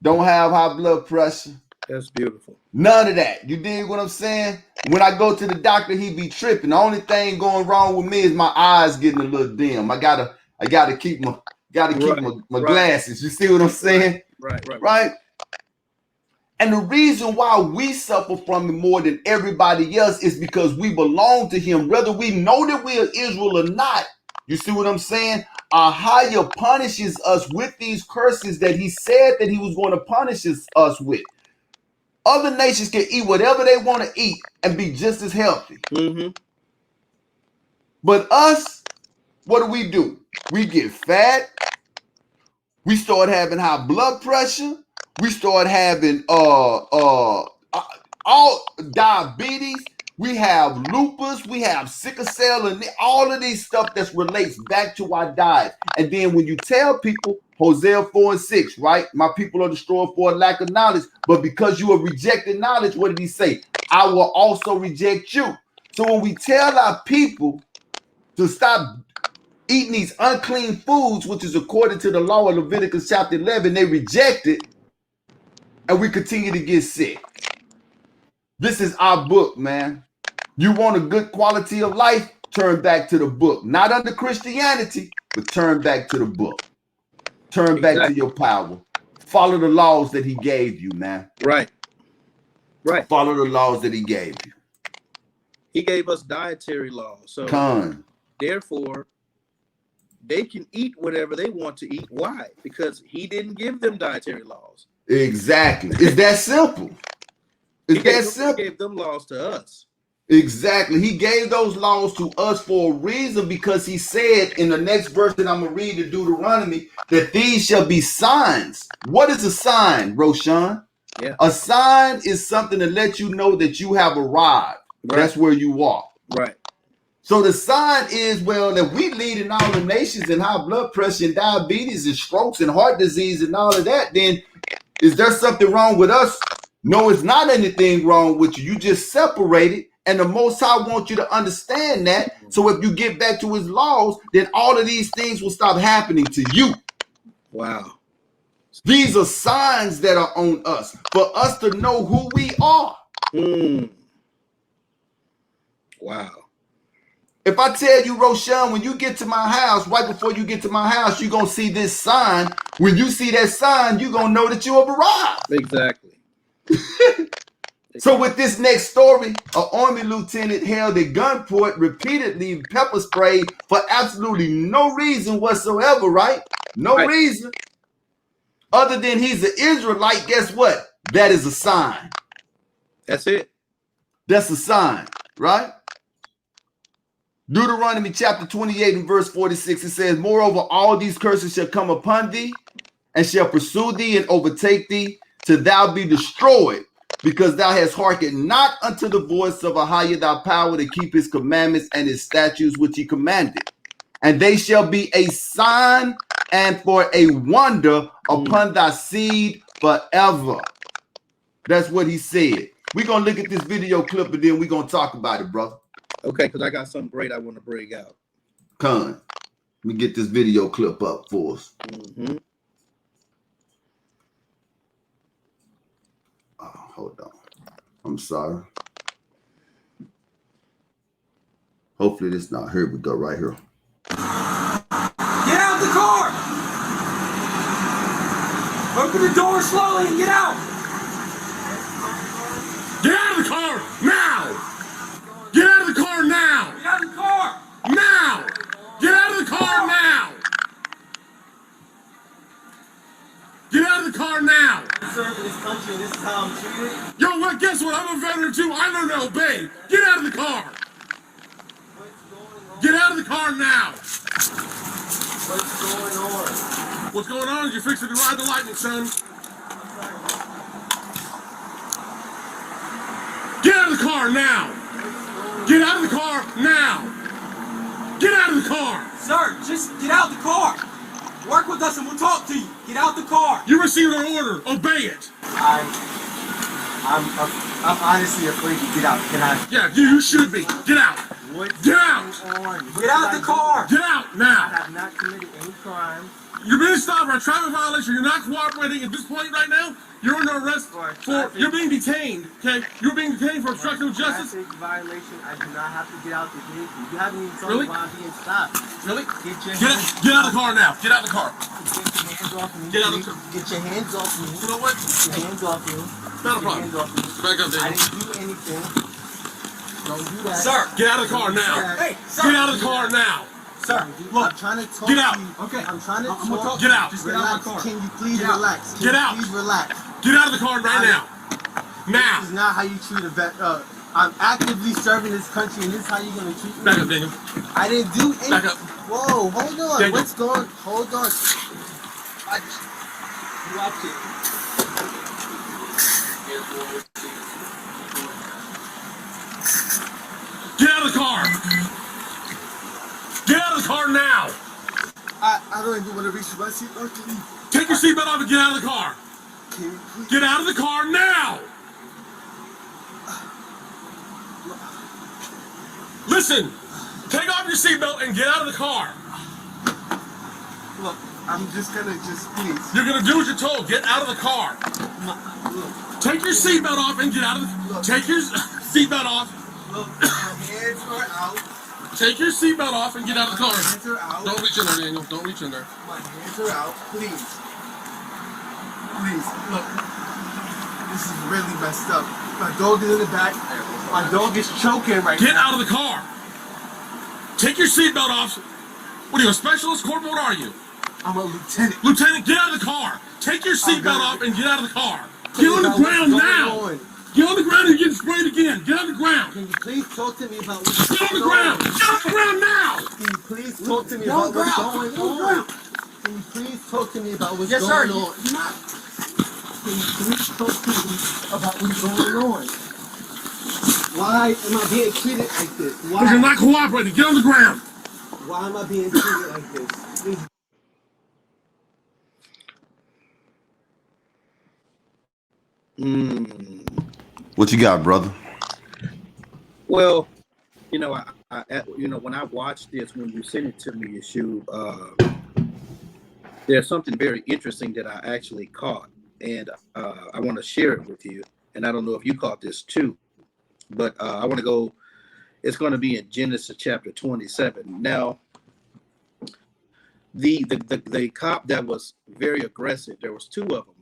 Don't have high blood pressure. That's beautiful. None of that. You dig what I'm saying? When I go to the doctor, he be tripping. The only thing going wrong with me is my eyes getting a little dim. I gotta keep my glasses. You see what I'm saying? Right. And the reason why we suffer from it more than everybody else is because we belong to him. Whether we know that we are Israel or not, you see what I'm saying? Our higher punishes us with these curses that he said that he was going to punish us with. Other nations can eat whatever they want to eat and be just as healthy. But us, what do? We get fat. We start having high blood pressure. We start having all diabetes. We have lupus. We have sickle cell, and all of these stuff that relates back to our diet. And then when you tell people, Hosea 4:6, right? My people are destroyed for a lack of knowledge. But because you have rejected knowledge, what did he say? I will also reject you. So when we tell our people to stop eating these unclean foods, which is according to the law of Leviticus chapter 11, they reject it, and we continue to get sick. This is our book, man. You want a good quality of life? Turn back to the book. Not under Christianity, but turn back to the book. Turn back to your power. Follow the laws that he gave you, man. Right. Follow the laws that he gave you. He gave us dietary laws. So therefore, they can eat whatever they want to eat. Why? Because he didn't give them dietary laws. Exactly. It's that simple. It's that simple. He gave them laws to us. Exactly. He gave those laws to us for a reason, because he said in the next verse that I'm going to read in Deuteronomy that these shall be signs. What is a sign, Roshan? Yeah. A sign is something to let you know that you have arrived. Right. That's where you are. Right. So the sign is, well, that we lead in all the nations in high blood pressure and diabetes and strokes and heart disease and all of that, then is there something wrong with us? No, it's not anything wrong with you. You just separated, and the Most High wants you to understand that. So if you get back to his laws, then all of these things will stop happening to you. Wow. These are signs that are on us for us to know who we are. Wow. If I tell you, Roshan, when you get to my house, right before you get to my house, you're going to see this sign. When you see that sign, you're going to know that you have arrived. Exactly. So with this next story, an army lieutenant held at gunpoint repeatedly pepper sprayed for absolutely no reason whatsoever, right? No reason. Other than he's an Israelite, guess what? That is a sign. That's it. That's a sign, right? Deuteronomy chapter 28 and verse 46, it says, moreover, all these curses shall come upon thee and shall pursue thee and overtake thee till thou be destroyed, because thou hast hearkened not unto the voice of a higher thy power to keep his commandments and his statutes which he commanded. And they shall be a sign and for a wonder upon thy seed forever. That's what he said. We're going to look at this video clip and then we're going to talk about it, brother. Okay, because I got something great I want to bring out. Let me get this video clip up for us. Oh, hold on. I'm sorry. Hopefully this not. Here we go, right here. Get out the car! Open the door slowly and get out! Get out of the car now! Get out of the car now! Get out of the car! Now! Get out of the car now! Get out of the car now! I'm serving this country and this is how I'm treated. Yo, what? Guess what? I'm a veteran too. I learned to obey. Get out of the car! What's going on? Get out of the car now! What's going on? What's going on is you're fixing to ride the lightning, son. Get out of the car now! Get out of the car now! Get out of the car! Sir, just get out the car. Work with us and we'll talk to you. Get out the car. You received an order. Obey it. I'm honestly afraid to get out. Can I? Yeah, you should be. Get out. What's Get out. going on? Get out the car. Get out I now. have not committed any crime. You're being stopped for a traffic violation. You're not cooperating at this point right now. You're under arrest for. You're being detained. Okay, you're being detained for obstruction of justice. Traffic violation. I do not have to get out the vehicle. You haven't even told Really? me why I'm being stopped. Really? Get Get out of the car now. Get out of the car. your hands off me. Get out of the car. Get your hands off me. You know what? Get your hands off me. Not a problem. Hands off me. Back up, I Daniel. didn't do anything. Don't do that. Sir. Get out of the car now. Hey, sir. Get out of the car now. Sir, I'm trying to talk Get out. to you. Okay. I'm trying to I'm gonna talk. talk. Get out. Just get out Relax. of my car. Can you please Get out. relax? Can Get you out. Please relax. Get out of the car right now. Now. This is not how you treat a vet. I'm actively serving this country, and this is how you're gonna treat me. Back up, Daniel. I didn't do anything. Back up. Whoa, hold on. Daniel. What's going? Hold on. Watch it. Get out of the car. Get out of the car now. I don't even want to reach my seat. Okay. Take your seatbelt off and get out of the car. Can you please? Get out of the car now. Listen, take off your seatbelt and get out of the car. Look, I'm just gonna please. You're gonna do what you're told. Get out of the car. Look, Take your seatbelt off and get out of the. Take your seatbelt off. look, my hands are out. Take your seatbelt off and get out of the My car. hands are out. Don't reach in there, Daniel. Don't reach in there. My hands are out. Please. Please, look. This is really messed up. My dog is in the back. My dog is choking right Get now. out of the car. Take your seatbelt off. What are you, a specialist? Corporal, what are you? I'm a lieutenant. Lieutenant, get out of the car. Take your seatbelt gonna- off and get out of the car. Get on the About what's ground going now. on. Get on the ground and get sprayed again. Get on the ground. Can you please talk to me about what's Get on the going on? ground. Get on the ground now. Can you please talk to me Get on about the what's ground. going Get on the on? ground. Can you please talk to me about what's Yes, sir. going on? You're not. Can you please talk to me about what's going on? Why am I being treated like this? Because you're not cooperating. Get on the ground. Why am I being treated like this? Please. What you got, brother? Well, when I watched this, when you sent it to me, Yeshua, there's something very interesting that I actually caught, and I want to share it with you. And I don't know if you caught this too, but I want to go. It's going to be in Genesis chapter 27. Now, the cop that was very aggressive, there was two of them.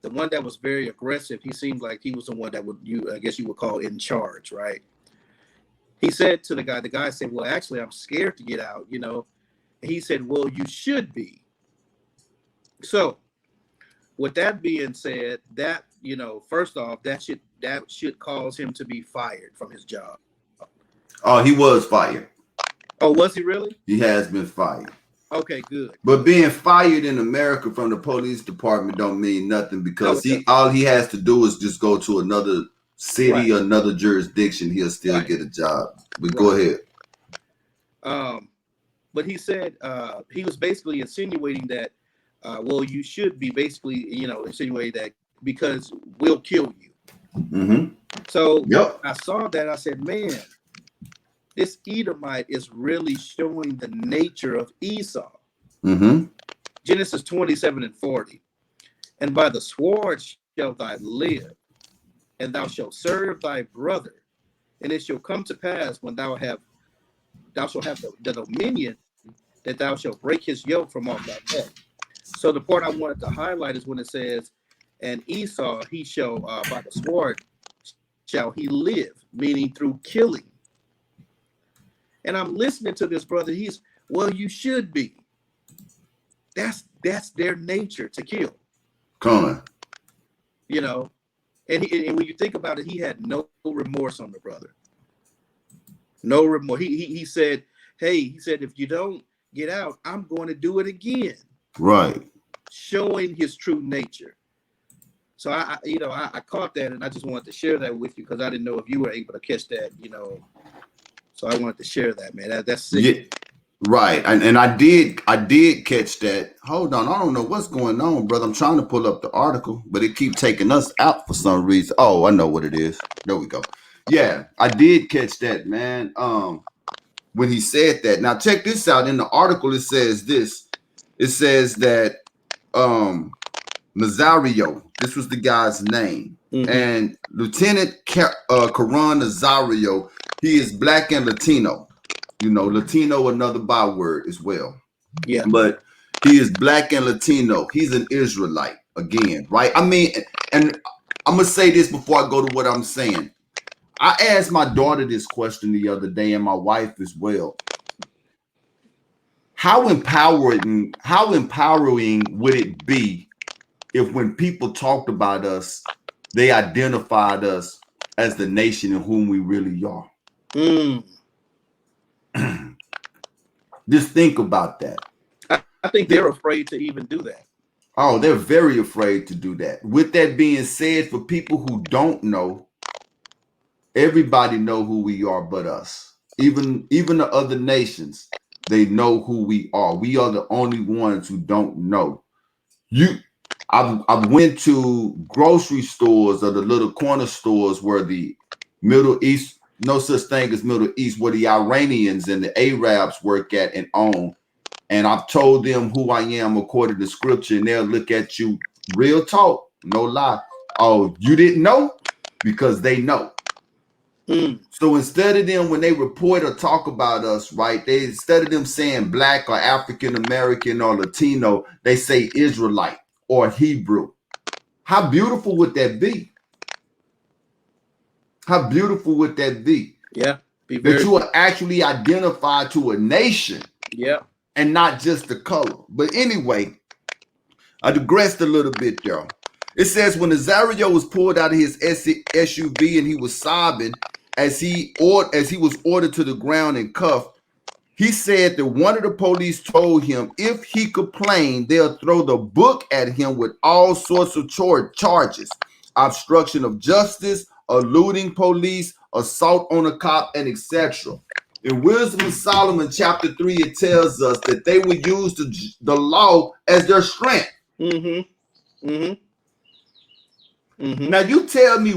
The one that was very aggressive, he seemed like he was the one that I guess you would call in charge, right? He said to the guy said, well, actually, I'm scared to get out, And he said, well, you should be. So with that being said, that, first off, that should cause him to be fired from his job. Oh, he was fired. Oh, was he really? He has been fired. Okay, good. But being fired in America from the police department don't mean nothing because all he has to do is just go to another city, Right. or another jurisdiction. He'll still Right. get a job. But go ahead. But he said he was basically insinuating that, well, you should be basically, insinuating that because we'll kill you. Mm-hmm. So Yep. I saw that. I said, man, this Edomite is really showing the nature of Esau. Mm-hmm. Genesis 27:40. And by the sword shalt thou live, and thou shalt serve thy brother. And it shall come to pass when thou shalt have the dominion, that thou shalt break his yoke from off thy neck. So the part I wanted to highlight is when it says, and Esau, he shall, by the sword shall he live, meaning through killing. And I'm listening to this brother. Well, you should be. That's their nature, to kill. Come on. And when you think about it, he had no remorse on the brother. No remorse. He said, hey, if you don't get out, I'm going to do it again. Right. showing his true nature. So I caught that, and I just wanted to share that with you because I didn't know if you were able to catch that. So I wanted to share that, man. That's sick. Yeah. Right. And I did catch that. Hold on. I don't know what's going on, brother. I'm trying to pull up the article, but it keeps taking us out for some reason. Oh, I know what it is. There we go. Yeah, I did catch that, man. When he said that. Now check this out. In the article, it says this. It says that Nazario, this was the guy's name. Mhm. And Lieutenant Karan Nazario, he is black and Latino. Latino, another byword as well. Yeah. But he is black and Latino. He's an Israelite again, right? I mean, and I'm going to say this before I go to what I'm saying. I asked my daughter this question the other day, and my wife as well. How empowering would it be if when people talked about us, they identified us as the nation in whom we really are? Just think about that. I think they're afraid to even do that. Oh, they're very afraid to do that. With that being said, for people who don't know, everybody know who we are but us. Even the other nations, they know who we are. We are the only ones who don't know. I went to grocery stores or the little corner stores where the Middle East, no such thing as Middle East, where the Iranians and the Arabs work at and own. And I've told them who I am according to scripture, and they'll look at you, real talk, no lie. Oh, you didn't know? Because they know. So instead of them, when they report or talk about us, right, instead of them saying black or African American or Latino, they say Israelite or Hebrew. How beautiful would that be? How beautiful would that be? Yeah. That you are actually identified to a nation. Yeah. And not just the color. But anyway, I digressed a little bit, y'all. It says when Nazario was pulled out of his SUV and he was sobbing as he was ordered to the ground and cuffed, he said that one of the police told him if he complained, they'll throw the book at him with all sorts of charges: obstruction of justice, eluding police, assault on a cop, and etc. In Wisdom of Solomon, chapter 3, it tells us that they would use the law as their strength. Now, you tell me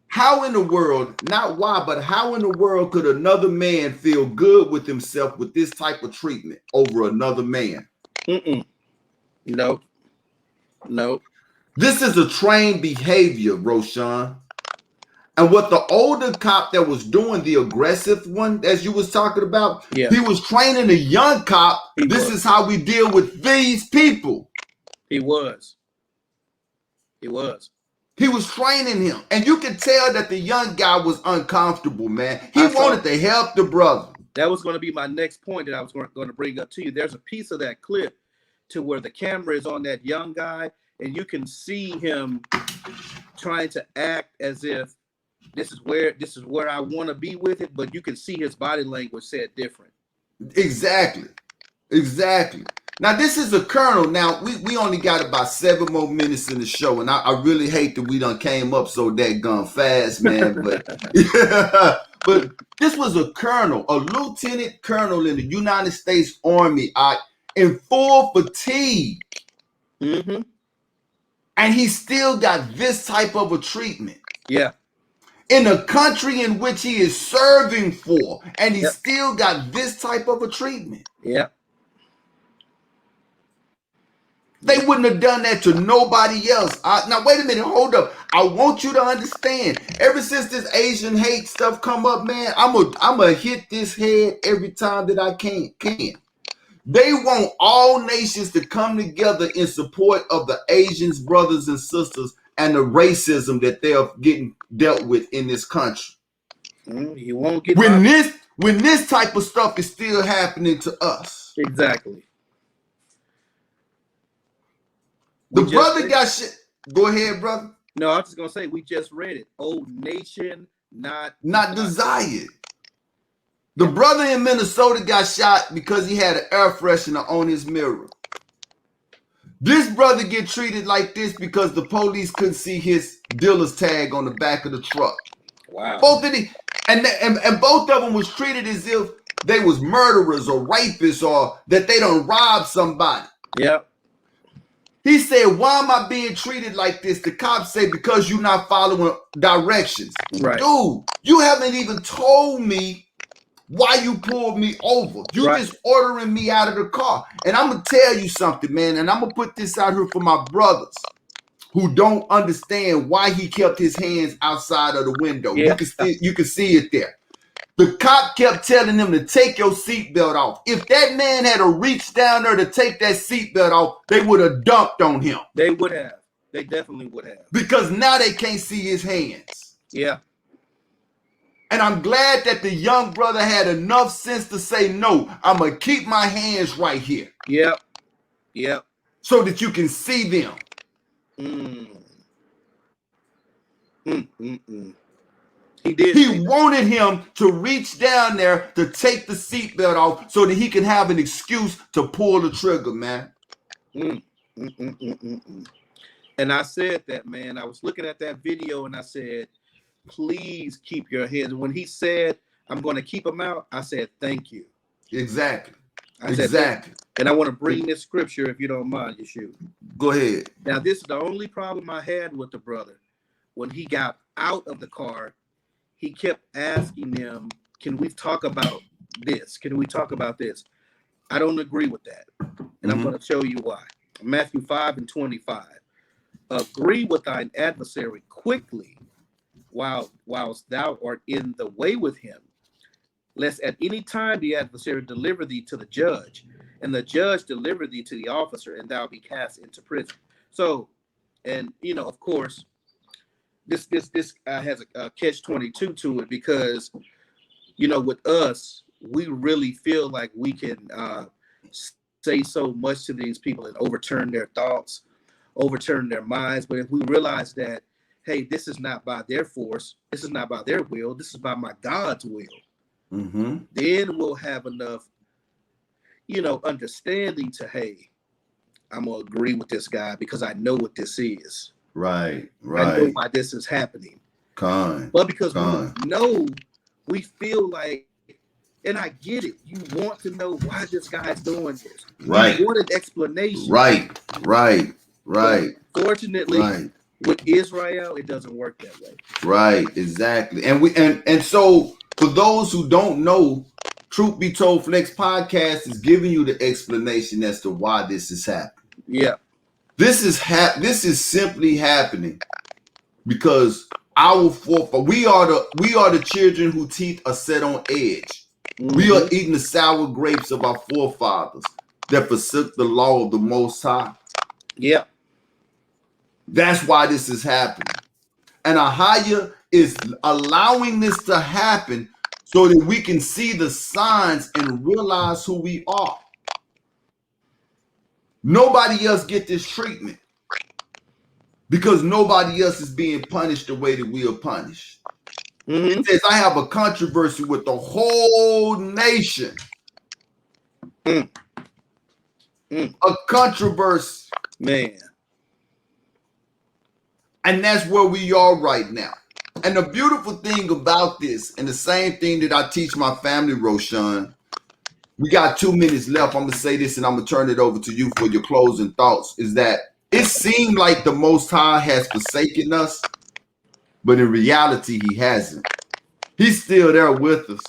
how in the world, not why, but how in the world could another man feel good with himself with this type of treatment over another man? No. This is a trained behavior, Roshan. And what the older cop that was doing, the aggressive one, as you was talking about, he was training a young cop. This is how we deal with these people. He was training him. And you could tell that the young guy was uncomfortable, man. He wanted to help the brother. That was going to be my next point that I was going to bring up to you. There's a piece of that clip to where the camera is on that young guy, and you can see him trying to act as if this is where I want to be with it, but you can see his body language said different. Exactly. Now, this is a colonel. Now, we only got about 7 more minutes in the show, and I really hate that we done came up so daggone fast, man. But but this was a colonel, a lieutenant colonel in the United States Army, in full fatigue. And he still got this type of a treatment. Yeah. In a country in which he is serving for, and he still got this type of a treatment. Yeah. They wouldn't have done that to nobody else. Now, wait a minute. Hold up. I want you to understand. Ever since this Asian hate stuff come up, man, I'm a hit this head every time that I can. They want all nations to come together in support of the Asians, brothers and sisters, and the racism that they are getting dealt with in this country. You won't get when this type of stuff is still happening to us. Exactly. The brother got shit. Go ahead, brother. No, I was just gonna say we just read it. Oh, nation not desired. The brother in Minnesota got shot because he had an air freshener on his mirror. This brother get treated like this because the police couldn't see his dealer's tag on the back of the truck. Wow. Both of these, and both of them was treated as if they was murderers or rapists or that they done robbed somebody. Yep. He said, why am I being treated like this? The cops say, because you're not following directions. Right. Dude, you haven't even told me why you pulled me over. You Right. just ordering me out of the car. And I'm going to tell you something, man, and I'm going to put this out here for my brothers who don't understand why he kept his hands outside of the window. Yeah. You can see it there. The cop kept telling him to take your seatbelt off. If that man had reached down there to take that seatbelt off, they would have dumped on him. They would have. They definitely would have. Because now they can't see his hands. Yeah. And I'm glad that the young brother had enough sense to say, no, I'm going to keep my hands right here. Yep. Yep. So that you can see them. He did. He wanted him to reach down there to take the seatbelt off so that he can have an excuse to pull the trigger, man. And I said that, man. I was looking at that video and I said, please keep your heads. When he said, I'm going to keep them out, I said, thank you. Exactly. I said, Exactly. and I want to bring this scripture, if you don't mind, you shoot. Go ahead. Now, this is the only problem I had with the brother. When he got out of the car, he kept asking them, can we talk about this? Can we talk about this? I don't agree with that. And I'm going to show you why. Matthew 5:25. Agree with thine adversary quickly whilst thou art in the way with him, lest at any time the adversary deliver thee to the judge, and the judge deliver thee to the officer, and thou be cast into prison. So, and you know, of course, this has a catch-22 to it, because you know, with us, we really feel like we can say so much to these people and overturn their thoughts, overturn their minds. But if we realize that, hey, this is not by their force, this is not by their will, this is by my God's will, then we'll have enough, you know, understanding to, hey, I'm gonna agree with this guy because I know what this is. Right. I know why this is happening. But because we know, we feel like, and I get it, you want to know why this guy's doing this. Right. You want an explanation. Right. But fortunately, with Israel, it doesn't work that way. Right, exactly. And so for those who don't know, Truth Be Told Flex Podcast is giving you the explanation as to why this is happening. Yeah. This is simply happening because our forefathers, we are the children whose teeth are set on edge. We are eating the sour grapes of our forefathers that forsook the law of the Most High. Yeah. That's why this is happening. And Ahaya is allowing this to happen so that we can see the signs and realize who we are. Nobody else get this treatment because nobody else is being punished the way that we are punished. It says, I have a controversy with the whole nation. A controversy. Man. And that's where we are right now. And the beautiful thing about this, and the same thing that I teach my family, Roshan, we got 2 minutes left. I'm going to say this and I'm going to turn it over to you for your closing thoughts, is that it seemed like the Most High has forsaken us, but in reality, he hasn't. He's still there with us.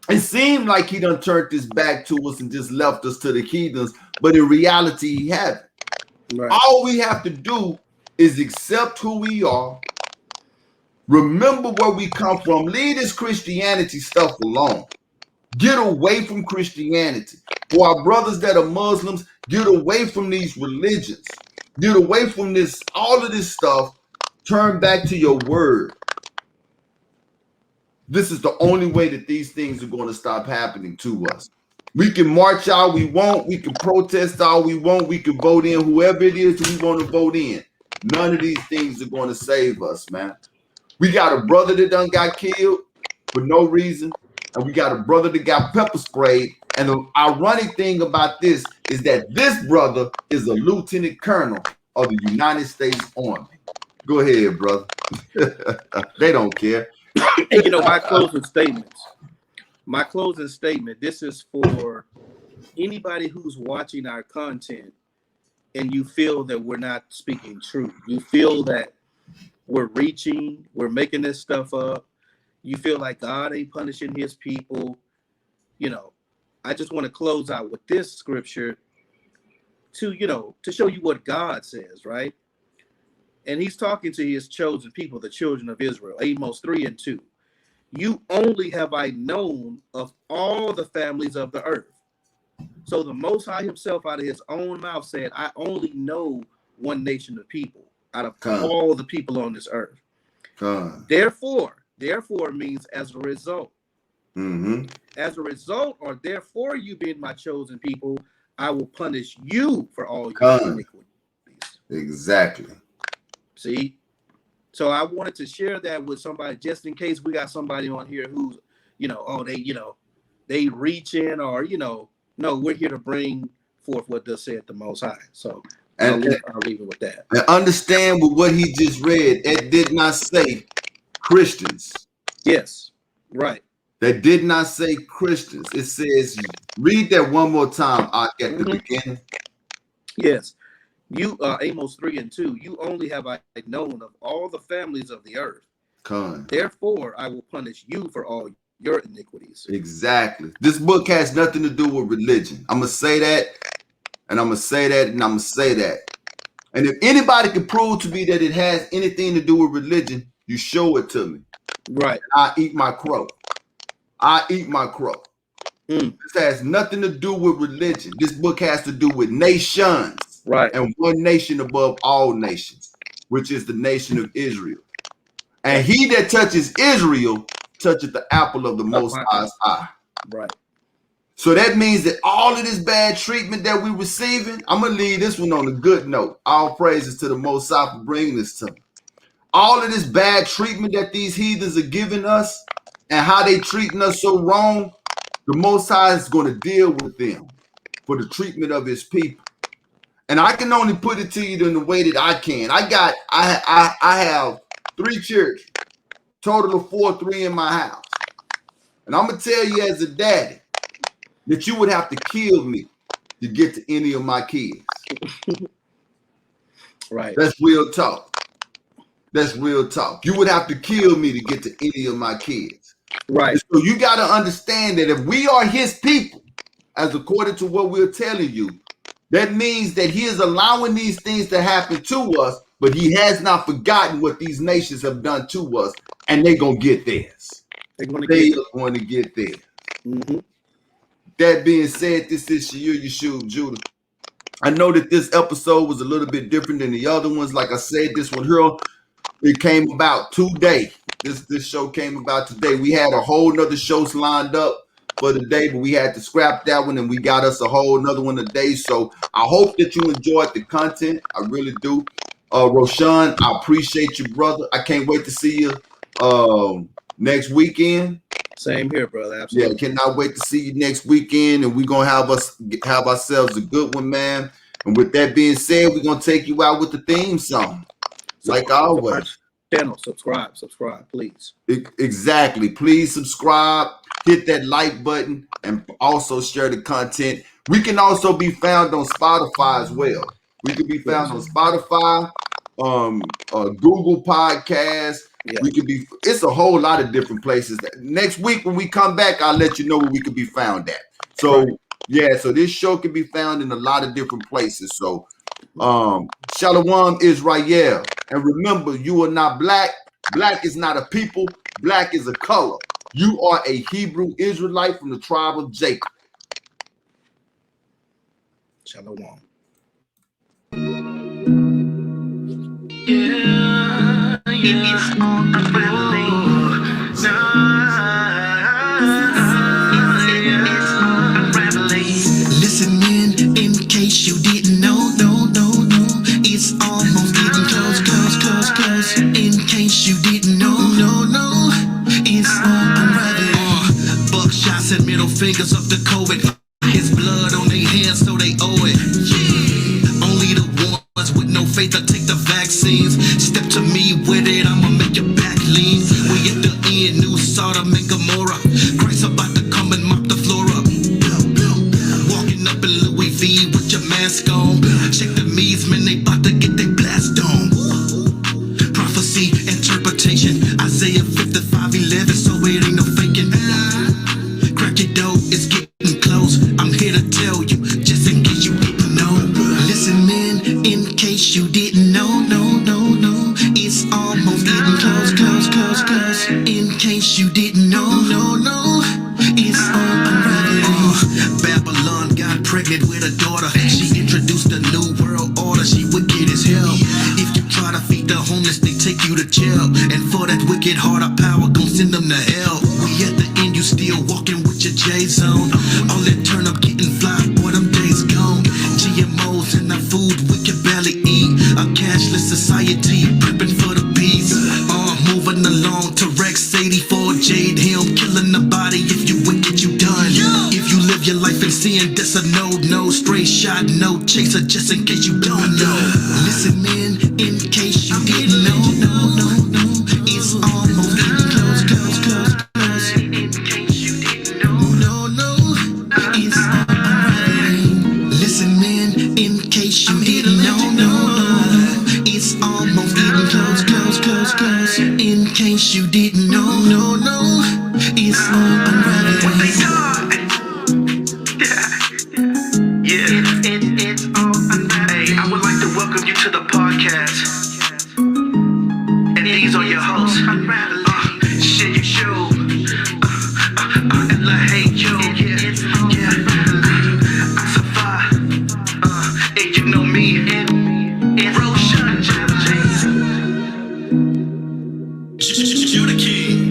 It seemed like he done turned his back to us and just left us to the heathens, but in reality, he hasn't. Right. All we have to do is accept who we are, remember where we come from, leave this Christianity stuff alone. Get away from Christianity. For our brothers that are Muslims, get away from these religions. Get away from this, all of this stuff. Turn back to your word. This is the only way that these things are going to stop happening to us. We can march all we want. We can protest all we want. We can vote in whoever it is we want to vote in. None of these things are going to save us, man. We got a brother that done got killed for no reason. and we got a brother that got pepper sprayed. And the ironic thing about this is that this brother is a lieutenant colonel of the United States Army. Go ahead, brother. They don't care. And you know, my closing statement, this is for anybody who's watching our content and you feel that we're not speaking truth. You feel that we're reaching, we're making this stuff up. You feel like God ain't punishing his people. You know, I just want to close out with this scripture to, you know, to show you what God says, right? And he's talking to his chosen people, the children of Israel, Amos 3:2. You only have I known of all the families of the earth. So the Most High himself out of his own mouth said, I only know one nation of people out of all the people on this earth. Therefore means as a result. Mm-hmm. As a result, or therefore you being my chosen people, I will punish you for all your iniquities. Exactly. See? So I wanted to share that with somebody just in case we got somebody on here who's, you know, oh, they reach in or, you know, no, we're here to bring forth what does said the Most High. So I'll leave it with that. And understand with what he just read, it did not say Christians. Yes, right. That did not say Christians. It says, read that one more time at the beginning. Yes. You Amos 3:2. You only have I known of all the families of the earth. Therefore, I will punish you for all your iniquities. Exactly. This book has nothing to do with religion. I'm gonna say that, and I'm gonna say that, and I'm gonna say that. And if anybody can prove to me that it has anything to do with religion, you show it to me. Right. I eat my crow. I eat my crow. This has nothing to do with religion. This book has to do with nations. Right. And one nation above all nations, which is the nation of Israel. And he that touches Israel toucheth the apple of the Most High's eye. Right. So that means that all of this bad treatment that we're receiving, I'm going to leave this one on a good note. All praises to the Most High for bringing this to me. All of this bad treatment that these heathens are giving us and how they treating us so wrong, the Most High is going to deal with them for the treatment of his people. And I can only put it to you in the way that I can. I have 3 children, total of 3 in my house. And I'm going to tell you as a daddy that you would have to kill me to get to any of my kids. Right. That's real talk. That's real talk. You would have to kill me to get to any of my kids. Right. And so you got to understand that if we are his people, as according to what we're telling you, that means that he is allowing these things to happen to us, but he has not forgotten what these nations have done to us, and they're going to get theirs. They are going to get theirs. Mm-hmm. That being said, this is Yeshua Judah. I know that this episode was a little bit different than the other ones. Like I said, this one here, it came about today. This show came about today. We had a whole nother shows lined up for the day, but we had to scrap that one, and we got us a whole another one today. So I hope that you enjoyed the content. I really do. Roshan, I appreciate you, brother. I can't wait to see you next weekend. Same here, brother. Absolutely. Yeah, cannot wait to see you next weekend, and we're gonna have ourselves a good one, man. And with that being said, we're gonna take you out with the theme song, like always. Channel, subscribe, please. Exactly. Please subscribe, hit that like button, and also share the content. We can also be found on Spotify as well. We can be found on Spotify, Google Podcasts. Yeah. We could be. It's a whole lot of different places. Next week when we come back, I'll let you know where we could be found at. So yeah, so this show can be found in a lot of different places. So Shalom Israel. And remember, you are not black. Black is not a people. Black is a color. You are a Hebrew Israelite from the tribe of Jacob. Shalom. Yeah, it's unraveling. It's unraveling. Listen in case you didn't know. It's almost getting close. In case you didn't know. It's unraveling. middle fingers up to COVID. His blood on their hands, so they owe it. Yeah. Only the ones with no faith will take the vaccines. Step to me with it, I'ma make your back lean. We at the end, new Sodom and Gomorrah. Christ about to come and mop the floor up. Walking up in Louis V with your mask on. Check the me's, man, they about to get their blast on. Prophecy, interpretation, Isaiah 55:11, so it ain't no faking. Crack your dough, it's getting close. I'm here to tell you, just in case you didn't know. Listen, man, in case you didn't know, no, it's almost getting close. In case you didn't know, no, it's all unraveling. Babylon got pregnant with a daughter. She introduced a new world order. She wicked as hell. If you try to feed the homeless, they take you to jail. And for that wicked heart of power, gon' send them to hell. We at the end, you still walking with your J-zone. All that turn up getting fly, boy, them days gone. GMOs in our food we can barely eat. A cashless society, prepping for the beast. Moving along to Rex 84, Jade Him, killing the body. If you wicked, you done. If you live your life in sin, that's a no, straight shot, no chaser, just in case you don't know. Listen, man, in case you didn't know, no, it's almost getting close. In case you didn't know, no, it's unraveling. Listen, man, in case you didn't know, no, it's almost getting close. In case you didn't know, no, it's all unraveling. What they done? Yeah, it's all unraveling. Hey, I would like to welcome you to the podcast. And these are your hosts. Shit, you show. Ella, hey, yo, yeah. I survive. And you know me. It's Roshan. You the king.